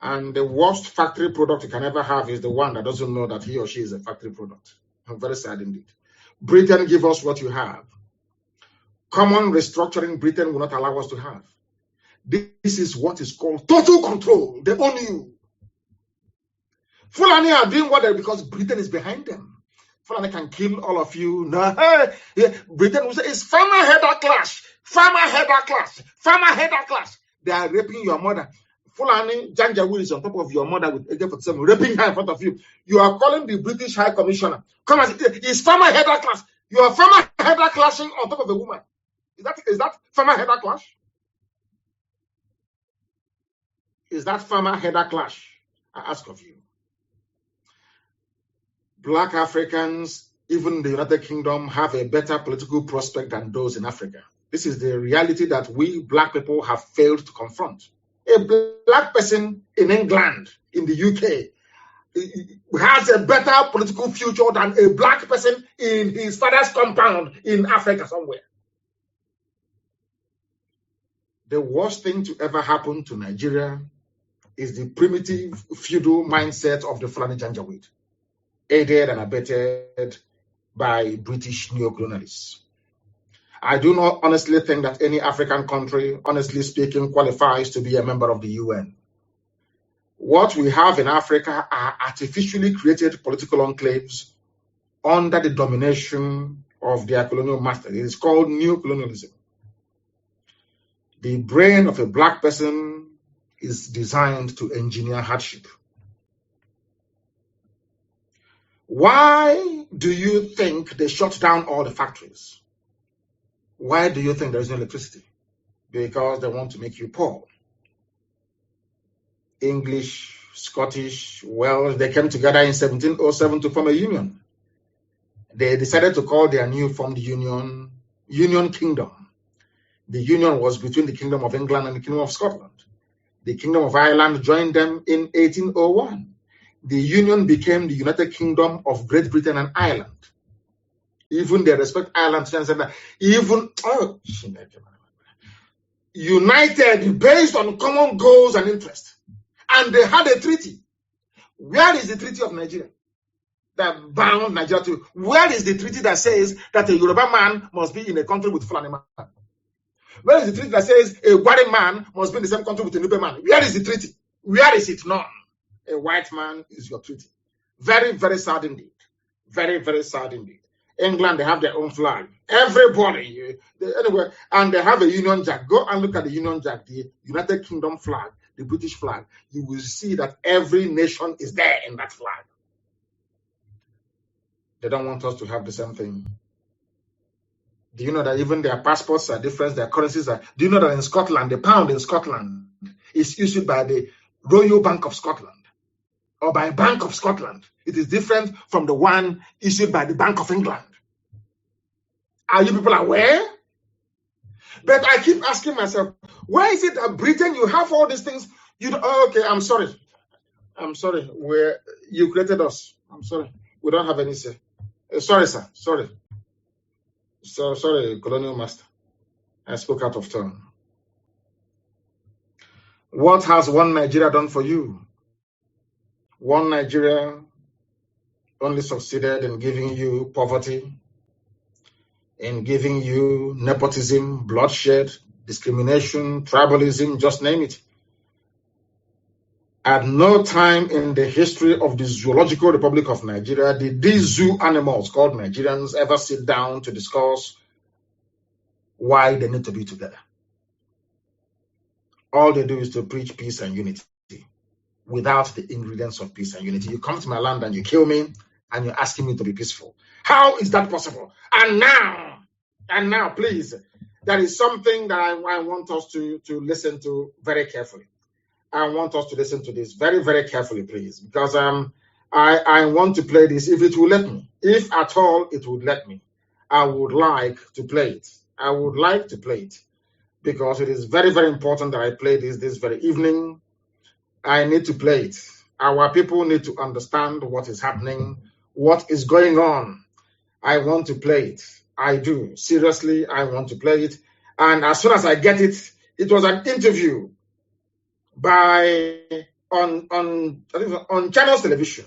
And the worst factory product you can ever have is the one that doesn't know that he or she is a factory product. I'm very sad indeed. Britain, give us what you have. Common restructuring Britain will not allow us to have. This is what is called total control. They own you. Fulani are doing what they because Britain is behind them. Fulani can kill all of you. No, Britain will say it's farmer header clash. Farmer header clash. Farmer header clash. They are raping your mother. Fulani Janjaweed is on top of your mother with AK-47, raping her in front of you. You are calling the British High Commissioner. Come and say, it's farmer header clash. You are farmer header clashing on top of a woman. Is that farmer header clash? Is that farmer header clash? I ask of you. Black Africans, even in the United Kingdom, have a better political prospect than those in Africa. This is the reality that we black people have failed to confront. A black person in England, in the UK, has a better political future than a black person in his father's compound in Africa somewhere. The worst thing to ever happen to Nigeria is the primitive feudal mindset of the Fulani Janjaweed, aided and abetted by British neocolonialists. I do not honestly think that any African country, honestly speaking, qualifies to be a member of the UN. What we have in Africa are artificially created political enclaves under the domination of their colonial master. It is called neocolonialism. The brain of a black person is designed to engineer hardship. Why do you think they shut down all the factories? Why do you think there is no electricity? because they want to make you poor. English, Scottish, Welsh, they came together in 1707 to form a union. They decided to call their new formed union Union Kingdom. The union was between the Kingdom of England and the Kingdom of Scotland. The Kingdom of Ireland joined them in 1801. The union became the United Kingdom of Great Britain and Ireland. Even they respect Ireland, united based on common goals and interests. And they had a treaty. Where is the Treaty of Nigeria that bound Nigeria to? Where is the treaty that says that a Yoruba man must be in a country with Fulani man? Where is the treaty that says a Gwari man must be in the same country with a Nupe man? Where is the treaty? Where is it? None. A white man is your treaty. Very, very sad indeed. Very, very sad indeed. England, they have their own flag. Everybody, anyway, and they have a Union Jack. Go and look at the Union Jack, the United Kingdom flag, the British flag. You will see that every nation is there in that flag. They don't want us to have the same thing. Do you know that even their passports are different, their currencies are? Do you know that in Scotland, the pound in Scotland is issued by the Royal Bank of Scotland or by Bank of Scotland? It is different from the one issued by the Bank of England. Are you people aware? But I keep asking myself, why is it that Britain, you have all these things? Okay, I'm sorry. I'm sorry. You created us. I'm sorry. We don't have any say. Sorry, sir. Sorry. So sorry, Colonial Master. I spoke out of turn. What has one Nigeria done for you? One Nigeria only succeeded in giving you poverty, in giving you nepotism, bloodshed, discrimination, tribalism, just name it. At no time in the history of the Zoological Republic of Nigeria did these zoo animals called Nigerians ever sit down to discuss why they need to be together. All they do is to preach peace and unity without the ingredients of peace and unity. You come to my land and you kill me and you're asking me to be peaceful. How is that possible? And now, please, there is something that I want us to listen to very carefully. I want us to listen to this very, very carefully, please, because I want to play this if it will let me. If at all it would let me, I would like to play it. I would like to play it because it is very, very important that I play this very evening. I need to play it. Our people need to understand what is happening, what is going on. I want to play it. I do. Seriously, I want to play it. And as soon as I get it, it was an interview on Channels Television,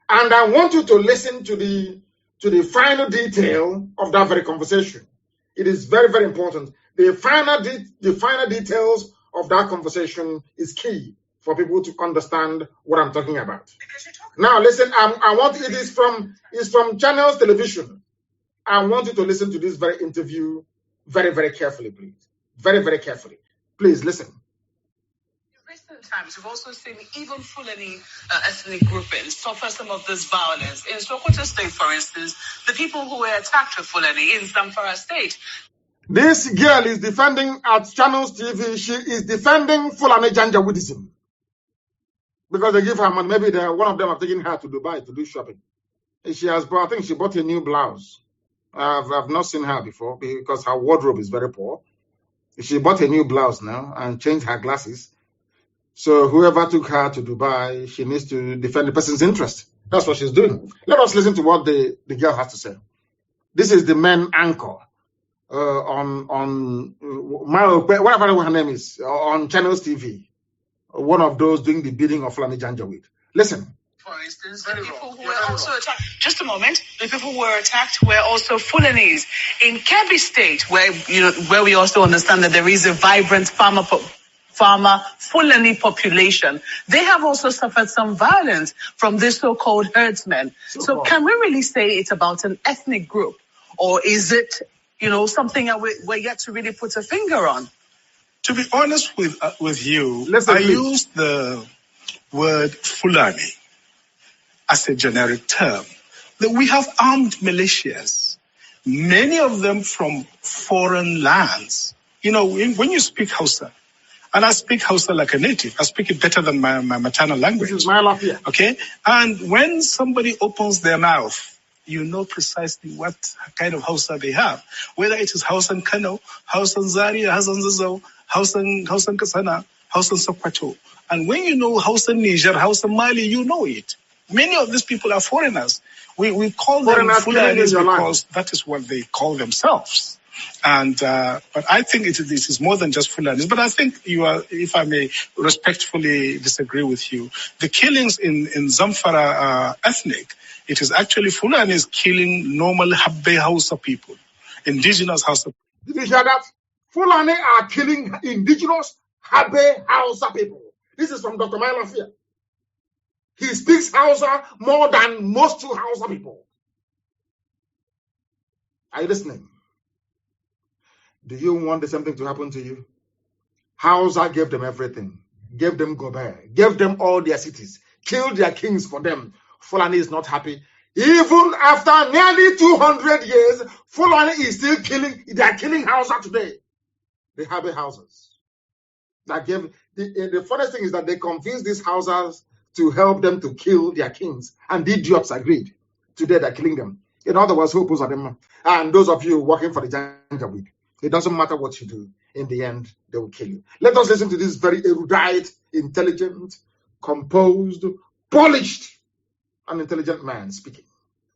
and I want you to listen to the final detail of that very conversation. It is very, very important. The final details of that conversation is key for people to understand what I'm talking about. Now, listen. I want it is from Channels Television. I want you to listen to this very interview very, very carefully, please. Very, very carefully. Please listen. Recent times, we've also seen even Fulani ethnic groupings suffer some of this violence. In Sokoto State, for instance, the people who were attacked were Fulani in Zamfara State. This girl is defending at Channels TV. She is defending Fulani Janjaweedism because they give her money. Maybe one of them have taken her to Dubai to do shopping. She has bought. I think she bought a new blouse. I've not seen her before because her wardrobe is very poor. She bought a new blouse now and changed her glasses. So whoever took her to Dubai, she needs to defend the person's interest. That's what she's doing. Let us listen to what the girl has to say. This is the main anchor on whatever her name is, on Channels TV. One of those doing the bidding of Fulani Janjaweed. Listen. For instance, the people who were also attacked. Just a moment. The people who were attacked were also Fulanis in Kebbi State, where we also understand that there is a vibrant farmer Fulani population. They have also suffered some violence from this so-called herdsmen. So can we really say it's about an ethnic group, or is it, something that we're yet to really put a finger on? To be honest with you, Listen, I please. use the word Fulani as a generic term. That we have armed militias, many of them from foreign lands, You know, when you speak Hausa, and I speak Hausa like a native, I speak it better than my maternal language. This is my life here. Okay? And when somebody opens their mouth, you know precisely what kind of Hausa they have. Whether it is Hausan Kano, Hausan Zaria, Hausan Zazzau, Hausan Kasana, Hausan Sokoto. And when you know Hausan Niger, Hausan Mali, you know it. Many of these people are foreigners. We call them Fulanis because that is what they call themselves. And but I think it is more than just Fulanis. But I think you are, if I may respectfully disagree with you, the killings in Zamfara ethnic, it is actually Fulanis killing normal Habbe Hausa people, indigenous Hausa people. Did you hear that? Fulani are killing indigenous Habbe Hausa people. This is from Dr. Mailafia. He speaks Hausa more than most Hausa people. Are you listening? Do you want the same thing to happen to you? Hausa gave them everything. Gave them Gobert. Gave them all their cities. Killed their kings for them. Fulani is not happy. Even after nearly 200 years, Fulani is still killing. They are killing Hausa today. They have houses. That gave the funniest thing is that they convinced these Hausas to help them to kill their kings. And the idiots agreed. Today they're killing them. In other words, who pulls on them? And those of you working for the Janjaweed, it doesn't matter what you do. In the end, they will kill you. Let us listen to this very erudite, intelligent, composed, polished, and intelligent man speaking.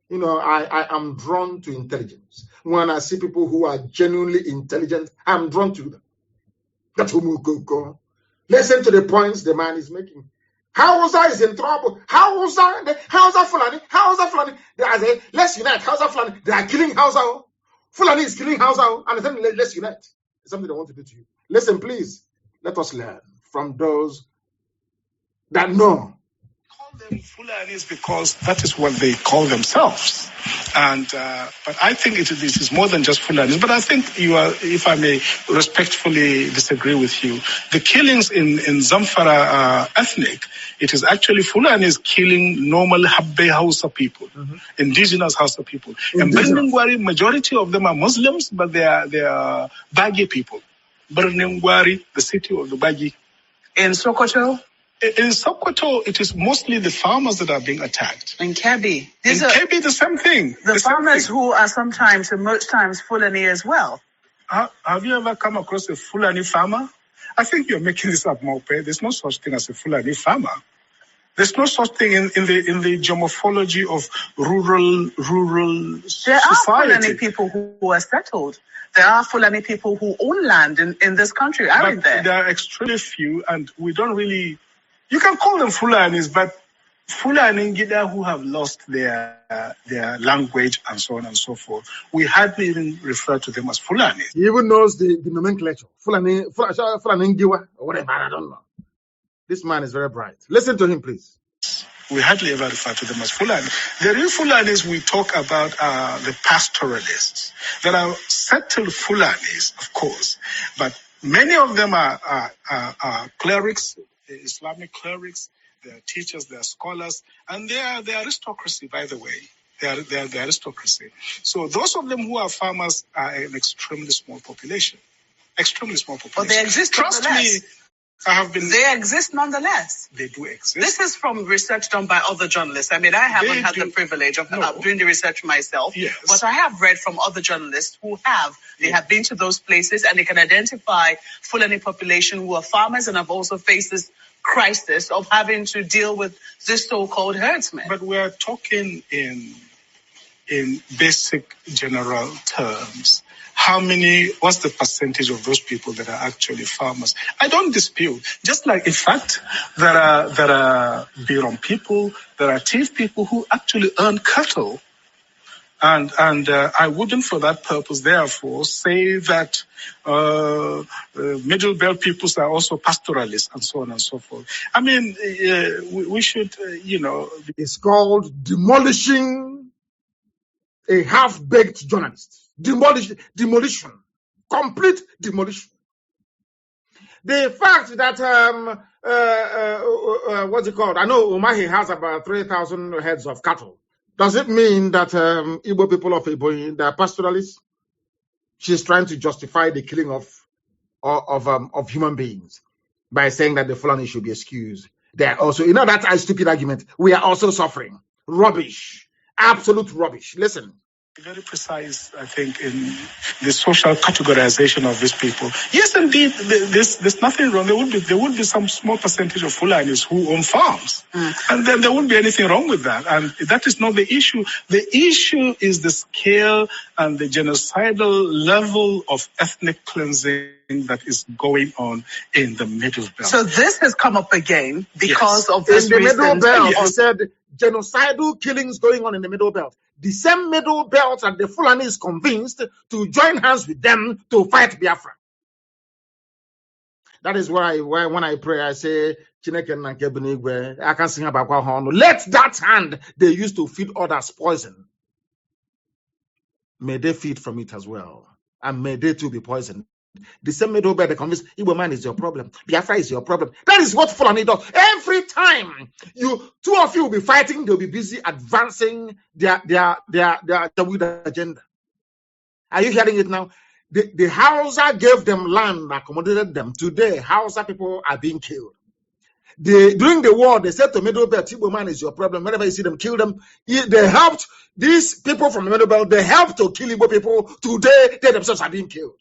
You know, I am drawn to intelligence. When I see people who are genuinely intelligent, I'm drawn to them. That's who go. Listen to the points the man is making. Hausa is in trouble. Hausa Fulani. They say, let's unite. Hausa Fulani. They are killing Hausa. Fulani is killing Hausa. And then let's unite. It's something they want to do to you. Listen, please. Let us learn from those that know. Call them Fulanis because that is what they call themselves. And but I think it is more than just Fulanis. But I think you are, if I may respectfully disagree with you, the killings in Zamfara ethnic, it is actually Fulanis killing normal Habbe Hausa people, indigenous Hausa people. And Birningwari, majority of them are Muslims, but they are Bagi people. Birningwari, the city of the Bagi. In Sokoto? In Sokoto, it is mostly the farmers that are being attacked. In Kebbi? In Kebbi, the same thing. The farmers who are sometimes, and most times, Fulani as well. Have you ever come across a Fulani farmer? I think you're making this up, Mope. There's no such thing as a Fulani farmer. There's no such thing in the geomorphology of rural There society. are Fulani people who are settled. There are Fulani people who own land in this country, aren't there? There are extremely few, and we don't really... You can call them Fulanis, but Fulani Ngida who have lost their language and so on and so forth, we hardly even refer to them as Fulani. He even knows the nomenclature. Fulani Ngiwa, or whatever, I don't know. This man is very bright. Listen to him, please. We hardly ever refer to them as Fulani. The real Fulanis we talk about are the pastoralists. There are settled Fulanis, of course, but many of them are clerics, Islamic clerics. They are teachers, they are scholars, and they are the aristocracy, by the way. They are the aristocracy. So those of them who are farmers are an extremely small population. Extremely small population. But they exist. Trust me. They exist nonetheless. They do exist. This is from research done by other journalists. I mean, I haven't had the privilege of doing the research myself, yes. But I have read from other journalists who have. They have been to those places and they can identify Fulani population who are farmers and have also faced this crisis of having to deal with this so-called herdsmen. But we are talking in basic general terms. What's the percentage of those people that are actually farmers? I don't dispute. Just like, in fact, there are Biron people, there are Tiv people who actually earn cattle. And I wouldn't for that purpose, therefore, say that Middle Belt peoples are also pastoralists and so on and so forth. I mean, we should, It's called demolishing a half-baked journalist. Demolition. Complete demolition. The fact that, what's it called? I know Umahi has about 3,000 heads of cattle. Does it mean that Igbo people of Igbo, they are pastoralists? She's trying to justify the killing of of human beings by saying that the Fulani should be excused. They are also, that's a stupid argument. We are also suffering. Rubbish. Absolute rubbish. Listen. Very precise, I think, in the social categorization of these people. Yes, indeed, there's nothing wrong. There would be some small percentage of Fulanis who own farms, and then there wouldn't be anything wrong with that. And that is not the issue. The issue is the scale and the genocidal level of ethnic cleansing that is going on in the Middle Belt. So this has come up again because of this in the Middle Belt. Yes. He said genocidal killings going on in the Middle Belt. The same Middle Belt that the Fulani is convinced to join hands with them to fight Biafra. That is why when I pray, I say, I can sing about let that hand they used to feed others poison. May they feed from it as well. And may they too be poisoned. The same Middle Belt, they convince Igbo man is your problem. Biafra is your problem. That is what Fulani does. Every time two of you will be fighting, they'll be busy advancing their agenda. Are you hearing it now? The Hausa gave them land, accommodated them. Today, Hausa people are being killed. During the war, they said to Middle Belt, Igbo man is your problem. Whenever you see them, kill them. They helped these people from the Middle Belt. They helped to kill Igbo people. Today, they themselves are being killed.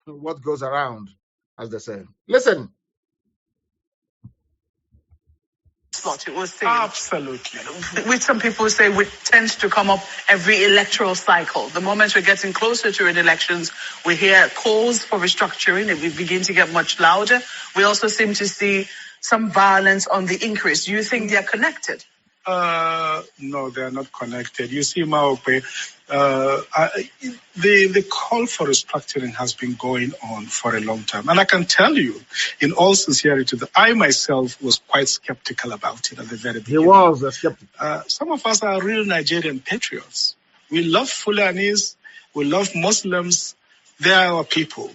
What goes around, as they say. Listen. It was absolutely. Which some people say tends to come up every electoral cycle. The moment we're getting closer to an elections, we hear calls for restructuring and we begin to get much louder. We also seem to see some violence on the increase. Do you think they're connected? No, they are not connected. You see, Maokwe, the call for restructuring has been going on for a long time. And I can tell you, in all sincerity, that I myself was quite skeptical about it at the very beginning. He was a skeptic. Some of us are real Nigerian patriots. We love Fulanis. We love Muslims. They are our people.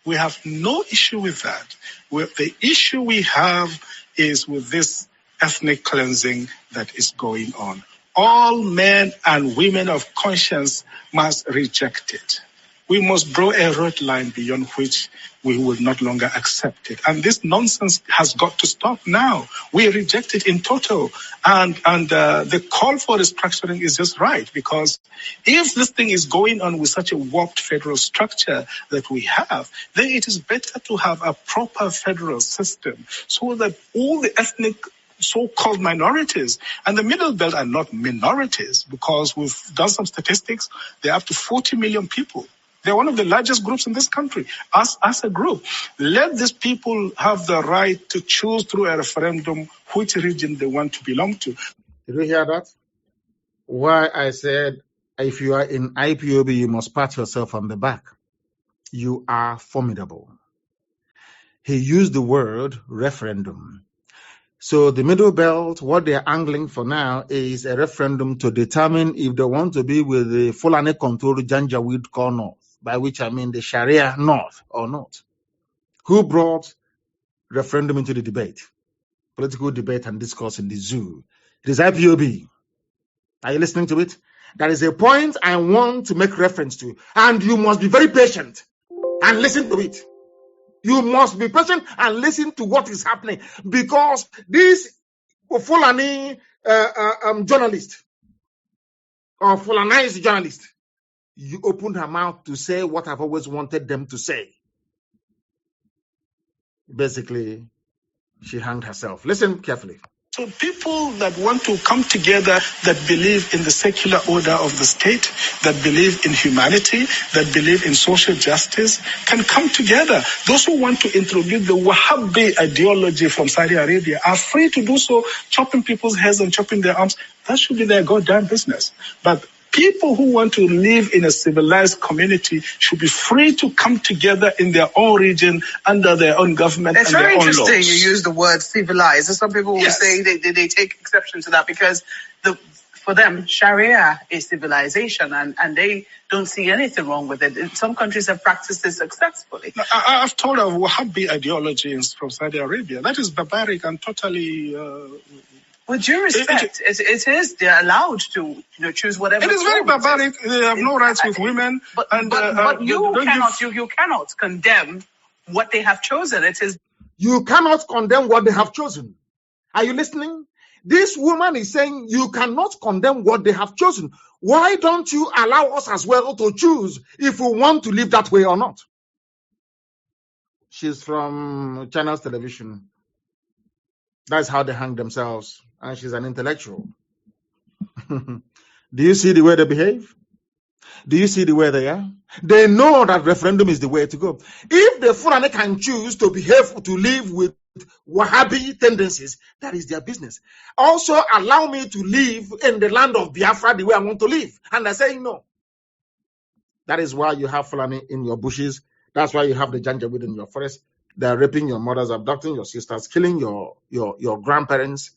We have no issue with that. The issue we have is with this ethnic cleansing that is going on. All men and women of conscience must reject it. We must draw a red line beyond which we will not longer accept it. And this nonsense has got to stop now. We reject it in total. And the call for restructuring is just right, because if this thing is going on with such a warped federal structure that we have, then it is better to have a proper federal system so that all the ethnic so-called minorities, and the Middle Belt are not minorities, because we've done some statistics, they're up to 40 million people. They're one of the largest groups in this country. As a group, let these people have the right to choose through a referendum which region they want to belong to. Did you hear that? Why I said, if you are in IPOB, you must pat yourself on the back. You are formidable. He used the word referendum. So the Middle Belt, what they're angling for now is a referendum to determine if they want to be with the Fulani-controlled Janjaweed core north, by which I mean the Sharia north or not. Who brought referendum into the debate? Political debate and discourse in the zoo. It is IPOB. Are you listening to it? That is a point I want to make reference to. And you must be very patient and listen to it. You must be patient and listen to what is happening, because this Fulani journalist or Fulanized journalist, you opened her mouth to say what I've always wanted them to say. Basically, she hanged herself. Listen carefully. So people that want to come together, that believe in the secular order of the state, that believe in humanity, that believe in social justice, can come together. Those who want to introduce the Wahhabi ideology from Saudi Arabia are free to do so, chopping people's heads and chopping their arms. That should be their goddamn business. But people who want to live in a civilized community should be free to come together in their own region under their own government and their own laws. It's very interesting you use the word civilized. Some people will say they take exception to that because for them, Sharia is civilization and they don't see anything wrong with it. Some countries have practiced this successfully. Now, I've told of Wahhabi ideology from Saudi Arabia. That is barbaric and totally With due respect, it is, they're allowed to choose whatever. It is very barbaric. They have no rights with women. But you cannot condemn what they have chosen. It is. You cannot condemn what they have chosen. Are you listening? This woman is saying you cannot condemn what they have chosen. Why don't you allow us as well to choose if we want to live that way or not? She's from Channels Television. That's how they hang themselves. And she's an intellectual. Do you see the way they behave? Do you see the way they are? They know that referendum is the way to go. If the Fulani can choose to behave, to live with Wahhabi tendencies, that is their business. Also, allow me to live in the land of Biafra the way I want to live. And they're saying no. That is why you have Fulani in your bushes. That's why you have the Janjaweed in your forest. They're raping your mothers, abducting your sisters, killing your grandparents.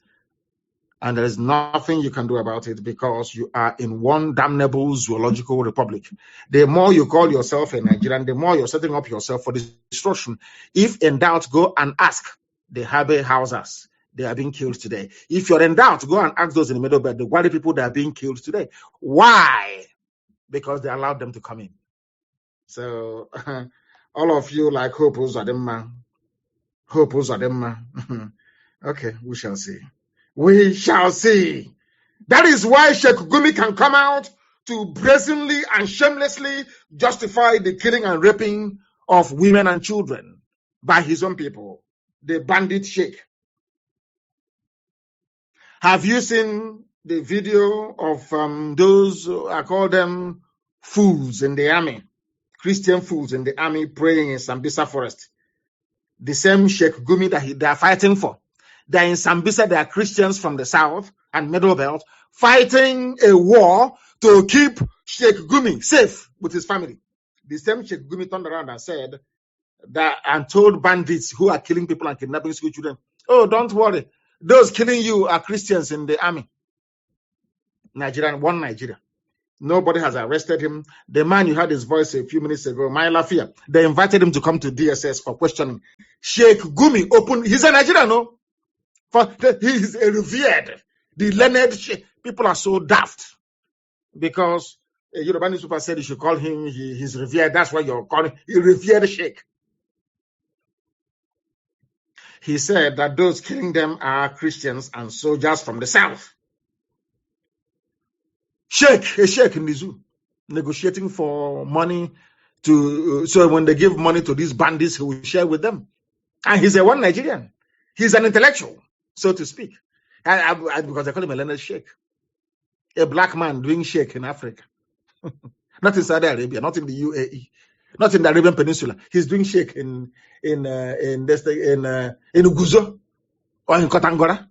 And there is nothing you can do about it because you are in one damnable zoological republic. The more you call yourself a Nigerian, the more you're setting up yourself for destruction. If in doubt, go and ask the Habe Hausas. They are being killed today. If you're in doubt, go and ask those in the middle belt, the Wadi people that are being killed today. Why? Because they allowed them to come in. So all of you like Hope Uzadimma. Okay, we shall see. We shall see. That is why Sheikh Gumi can come out to brazenly and shamelessly justify the killing and raping of women and children by his own people, the bandit Sheikh. Have you seen the video of those, I call them fools in the army, Christian fools in the army praying in Sambisa forest? The same Sheikh Gumi that they are fighting for. They're in Sambisa, they are Christians from the south and middle belt fighting a war to keep Sheikh Gumi safe with his family. The same Sheikh Gumi turned around and said that and told bandits who are killing people and kidnapping school children, oh, don't worry. Those killing you are Christians in the army. Nigerian, one Nigeria. Nobody has arrested him. The man you heard his voice a few minutes ago, my Lafia, they invited him to come to DSS for questioning. Sheikh Gumi opened, he's a Nigerian, no? He is a revered, the learned Sheikh. People are so daft because a Yoruba newspaper said you should call him, he's revered. That's why you're calling him a revered Sheikh. He said that those killing them are Christians and soldiers from the south. A sheikh in the zoo, negotiating for money so when they give money to these bandits, he will share with them. And he's a one Nigerian. He's an intellectual, so to speak. Because I call him a learned sheikh. A black man doing sheikh in Africa. Not in Saudi Arabia, not in the UAE, not in the Arabian Peninsula. He's doing sheikh in Uguzo or in Kotangora.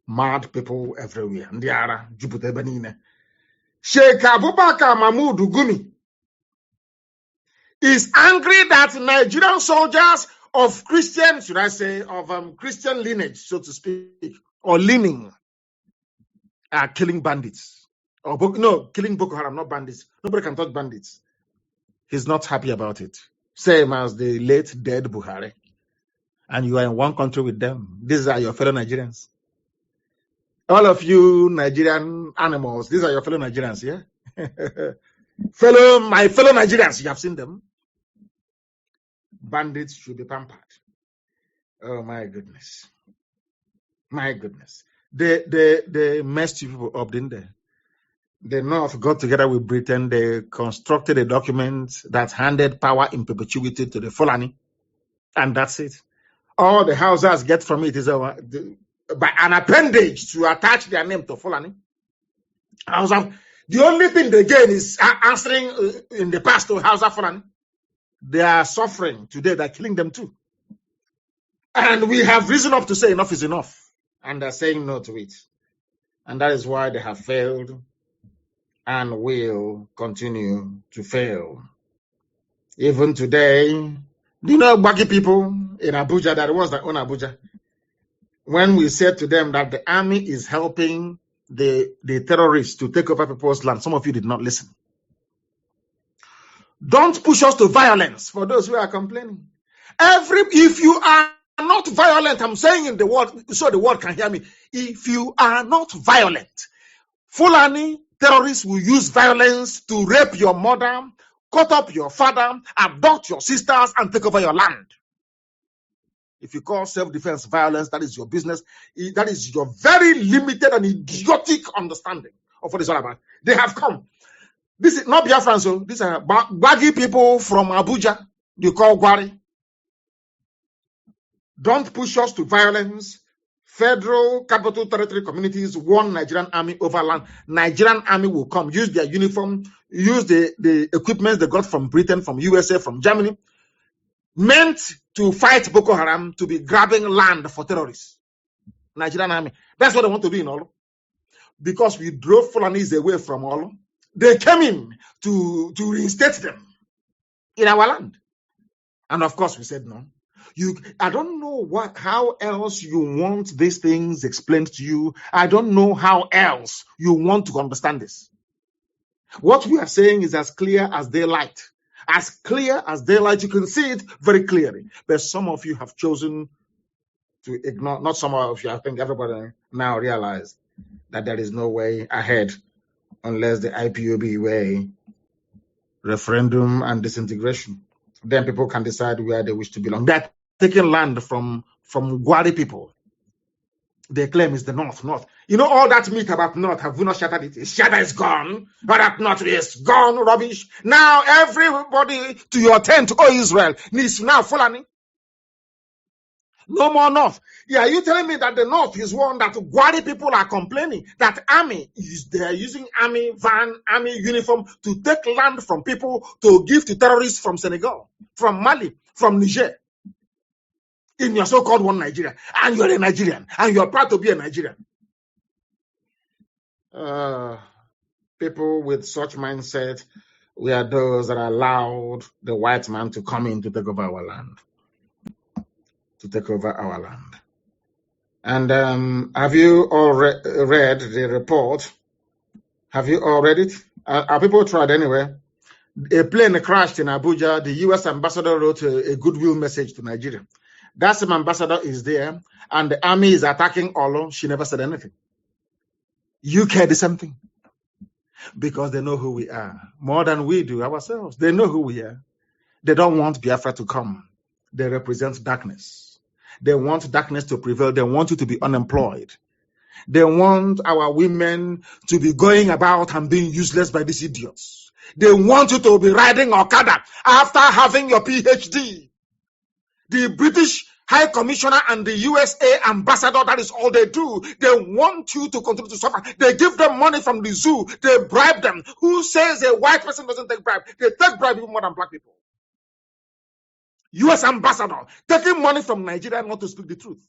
Mad people everywhere. Ndiara, Jupiter Benine. Sheikh Abubakar Mahmoud Gumi is angry that Nigerian soldiers of Christian, should I say, of Christian lineage, so to speak, or leaning, are killing bandits. Killing Boko Haram, not bandits. Nobody can touch bandits. He's not happy about it. Same as the late dead Buhari. And you are in one country with them. These are your fellow Nigerians. All of you Nigerian animals, these are your fellow Nigerians, yeah? My fellow Nigerians, you have seen them. Bandits should be pampered. Oh my goodness. My goodness. They messed you people up, didn't they? The North got together with Britain. They constructed a document that handed power in perpetuity to the Fulani. And that's it. All the Hausas get from it is by an appendage to attach their name to Fulani. The only thing they gain is answering in the past to Hausa Fulani. They are suffering today. They're killing them too. And we have reason enough to say enough is enough. And they're saying no to it. And that is why they have failed and will continue to fail. Even today, do you know Baki people in Abuja, that was that own Abuja? When we said to them that the army is helping the terrorists to take over people's land, some of you did not listen. Don't push us to violence for those who are complaining. If you are not violent, I'm saying in the word so the world can hear me. If you are not violent, Fulani terrorists will use violence to rape your mother, cut up your father, abduct your sisters, and take over your land. If you call self-defense violence, that is your business. That is your very limited and idiotic understanding of what it's all about. They have come. This is not Biafrans, so these are baggy people from Abuja. They call Gwari. Don't push us to violence. Federal Capital Territory communities won Nigerian army over land. Nigerian army will come, use their uniform, use the equipment they got from Britain, from USA, from Germany, meant to fight Boko Haram, to be grabbing land for terrorists. Nigerian army. That's what they want to do in Olo. Because we drove Fulanis away from Olo, they came in to reinstate them in our land. And of course, we said no. I don't know how else you want these things explained to you. I don't know how else you want to understand this. What we are saying is as clear as daylight. As clear as daylight, you can see it very clearly. But some of you have chosen to ignore, not some of you, I think everybody now realize that there is no way ahead unless the IPOB way, referendum and disintegration. Then people can decide where they wish to belong. They're taking land from Gwari people. They claim it's the North. You know all that myth about North, have we not shattered it? Shatter is gone. All that North is gone, rubbish. Now everybody to your tent, oh Israel, needs now Fulani. No more North. Yeah, you telling me that the North is one that Gwari people are complaining that army is they're using army van, army uniform to take land from people to give to terrorists from Senegal, from Mali, from Niger. In your so-called one Nigeria, and you're a Nigerian, and you're proud to be a Nigerian. People with such mindset, we are those that allowed the white man to come in to take over our land. And have you all read the report? Have you all read it? Are people tried anyway? A plane crashed in Abuja. The U.S. ambassador wrote a goodwill message to Nigeria. That same ambassador is there, and the army is attacking Olo. She never said anything. UK the same thing. Because they know who we are. More than we do ourselves. They know who we are. They don't want Biafra to come. They represent darkness. They want darkness to prevail. They want you to be unemployed. They want our women to be going about and being useless by these idiots. They want you to be riding Okada after having your PhD. The British High Commissioner and the USA ambassador, that is all they do. They want you to continue to suffer. They give them money from the zoo. They bribe them. Who says a white person doesn't take bribe? They take bribe even more than black people. US ambassador taking money from Nigeria not to speak the truth.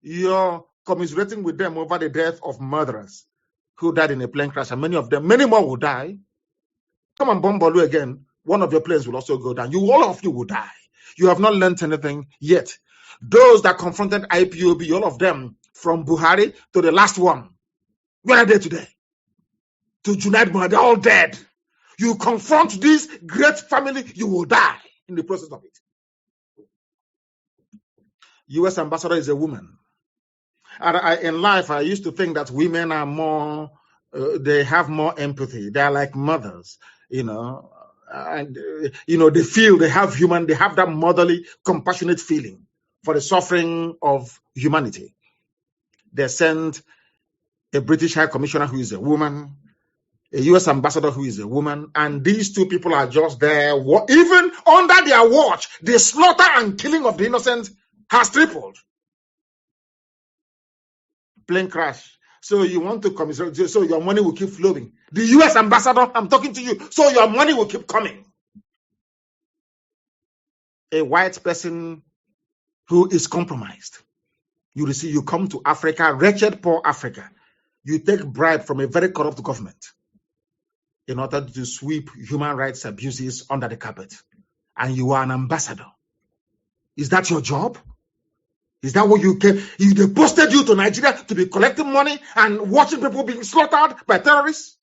You're commiserating with them over the death of murderers who died in a plane crash, and many more will die. Come and bomb Bolu again. One of your planes will also go down. All of you will die. You have not learned anything yet. Those that confronted IPOB, all of them, from Buhari to the last one, where are they today? To Junaid Buhari, they're all dead. You confront this great family, you will die in the process of it. US ambassador is a woman. In life, I used to think that women are more, they have more empathy. They are like mothers, and they feel they have that motherly, compassionate feeling for the suffering of humanity. They sent a British High Commissioner who is a woman, a US ambassador who is a woman, and these two people are just there. Even under their watch, the slaughter and killing of the innocent has tripled. Plane crash. So you want to commiserate, so your money will keep flowing. The US ambassador, I'm talking to you, so your money will keep coming. A white person who is compromised. You come to Africa, wretched, poor Africa. You take bribe from a very corrupt government in order to sweep human rights abuses under the carpet. And you are an ambassador. Is that your job? Is that what you came? They posted you to Nigeria to be collecting money and watching people being slaughtered by terrorists?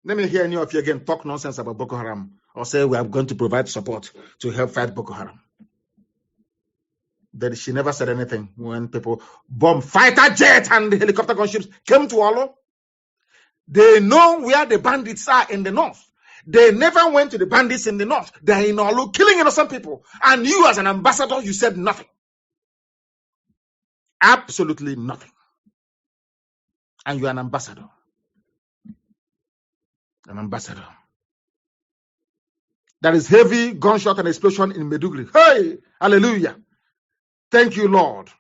Let me hear any of you again talk nonsense about Boko Haram or say we are going to provide support to help fight Boko Haram. that she never said anything when people bomb fighter jet and helicopter gunships came to Olo. They know where the bandits are in the north. They never went to the bandits in the north. They're in Olo killing innocent people. And you as an ambassador, you said nothing. Absolutely nothing. And you're an ambassador. An ambassador. There is heavy gunshot and explosion in Maiduguri. Hey, hallelujah. Thank you, Lord.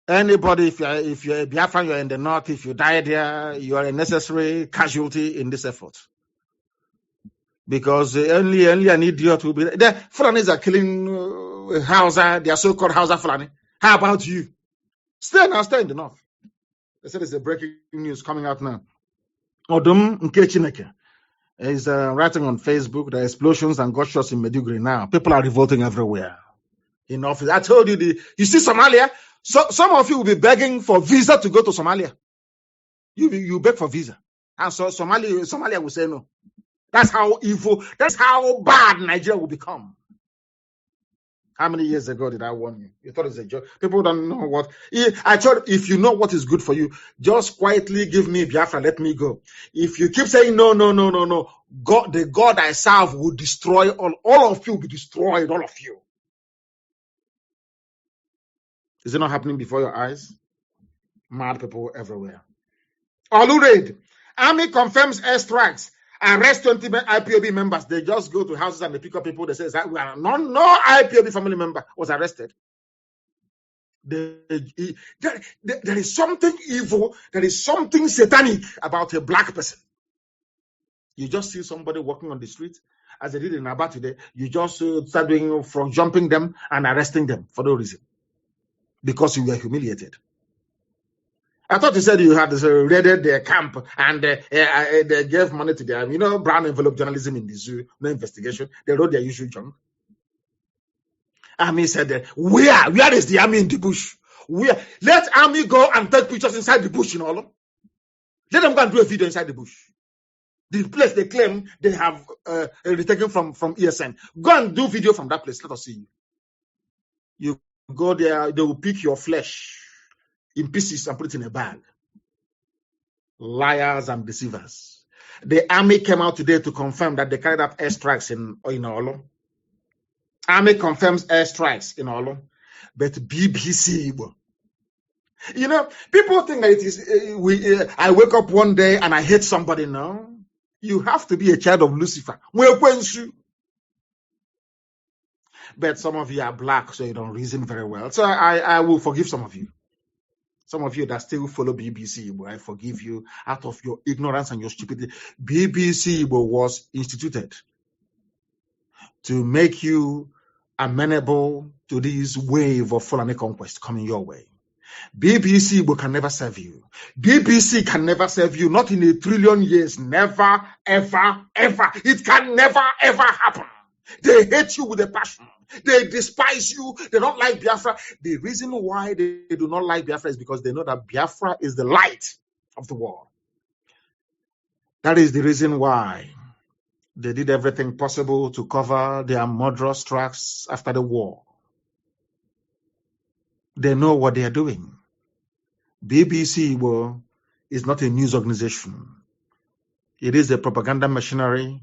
Anybody, if you're a Biafran, you're in the north, if you die there, you are a necessary casualty in this effort. Because only an idiot will be there. The Fulanis are killing Hausa, they are so-called Hausa Fulani. How about you? Stay in the north. They said there's a breaking news coming out now. Odum Nkechineke is writing on Facebook, the explosions and gunshots in Maiduguri now. People are revolting everywhere. In office. I told you, you see Somalia? So some of you will be begging for visa to go to Somalia. You beg for visa. And so Somalia will say no. That's how evil, that's how bad Nigeria will become. How many years ago did I warn you? You thought it's a joke. People don't know what. I told if you know what is good for you, just quietly give me Biafra, let me go. If you keep saying no, God, the God I serve will destroy all of you will be destroyed, all of you. Is it not happening before your eyes? Mad people everywhere. Olu raid. Army confirms airstrikes. Arrest 20 IPOB members. They just go to houses and they pick up people. They say, no IPOB family member was arrested. There is something evil. There is something satanic about a black person. You just see somebody walking on the street, as they did in Aba today. You just start doing from jumping them and arresting them for no reason. Because you were humiliated. I thought you said you had raided their camp and they gave money to them. Brown envelope journalism in the zoo, no investigation. They wrote their usual junk. Army said, where is the army in the bush? Let army go and take pictures inside the bush in Olo. Let them go and do a video inside the bush. The place they claim they have retaken from ESN. Go and do video from that place. Let us see you. You go there, they will pick your flesh in pieces and put it in a bag. Liars and deceivers. The army came out today to confirm that they carried out airstrikes in Olo. Army confirms airstrikes in Olo. But BBC, people think that it is, I wake up one day and I hate somebody. No. You have to be a child of Lucifer. But some of you are black, so you don't reason very well. So I will forgive some of you. Some of you that still follow BBC, I forgive you out of your ignorance and your stupidity. BBC was instituted to make you amenable to this wave of Fulani conquest coming your way. BBC can never serve you. BBC can never serve you, not in 1 trillion years. Never, ever, ever. It can never, ever happen. They hate you with a passion. They despise you. They don't like Biafra. The reason why they do not like Biafra is because they know that Biafra is the light of the world. That is the reason why they did everything possible to cover their murderous tracks after the war. They know what they are doing. BBC is not a news organization. It is a propaganda machinery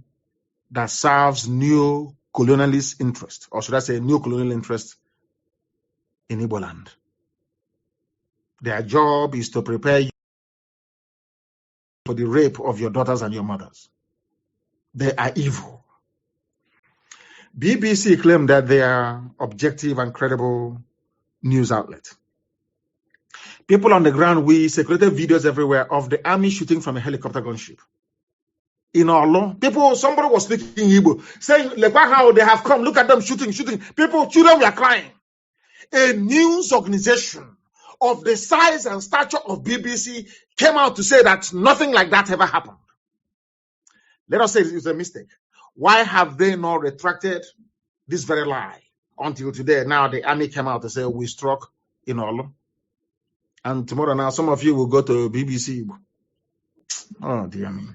that serves neo-colonialist interest, or should I say neo-colonial interest in Igbo land. Their job is to prepare you for the rape of your daughters and your mothers. They are evil. BBC claim that they are objective and credible news outlet. People on the ground, we circulated videos everywhere of the army shooting from a helicopter gunship. In Olo, somebody was speaking Igbo, saying, look how they have come, look at them shooting. Children were crying. A news organization of the size and stature of BBC came out to say that nothing like that ever happened. Let us say it was a mistake. Why have they not retracted this very lie until today? Now the army came out to say we struck in Olo. And tomorrow now some of you will go to BBC. Oh dear me.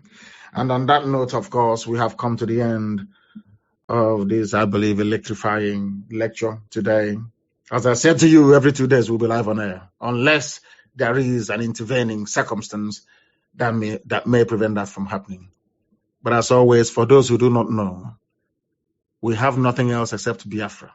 And on that note, of course, we have come to the end of this, I believe, electrifying lecture today. As I said to you, every 2 days we'll be live on air, unless there is an intervening circumstance that may prevent that from happening. But as always, for those who do not know, we have nothing else except Biafra.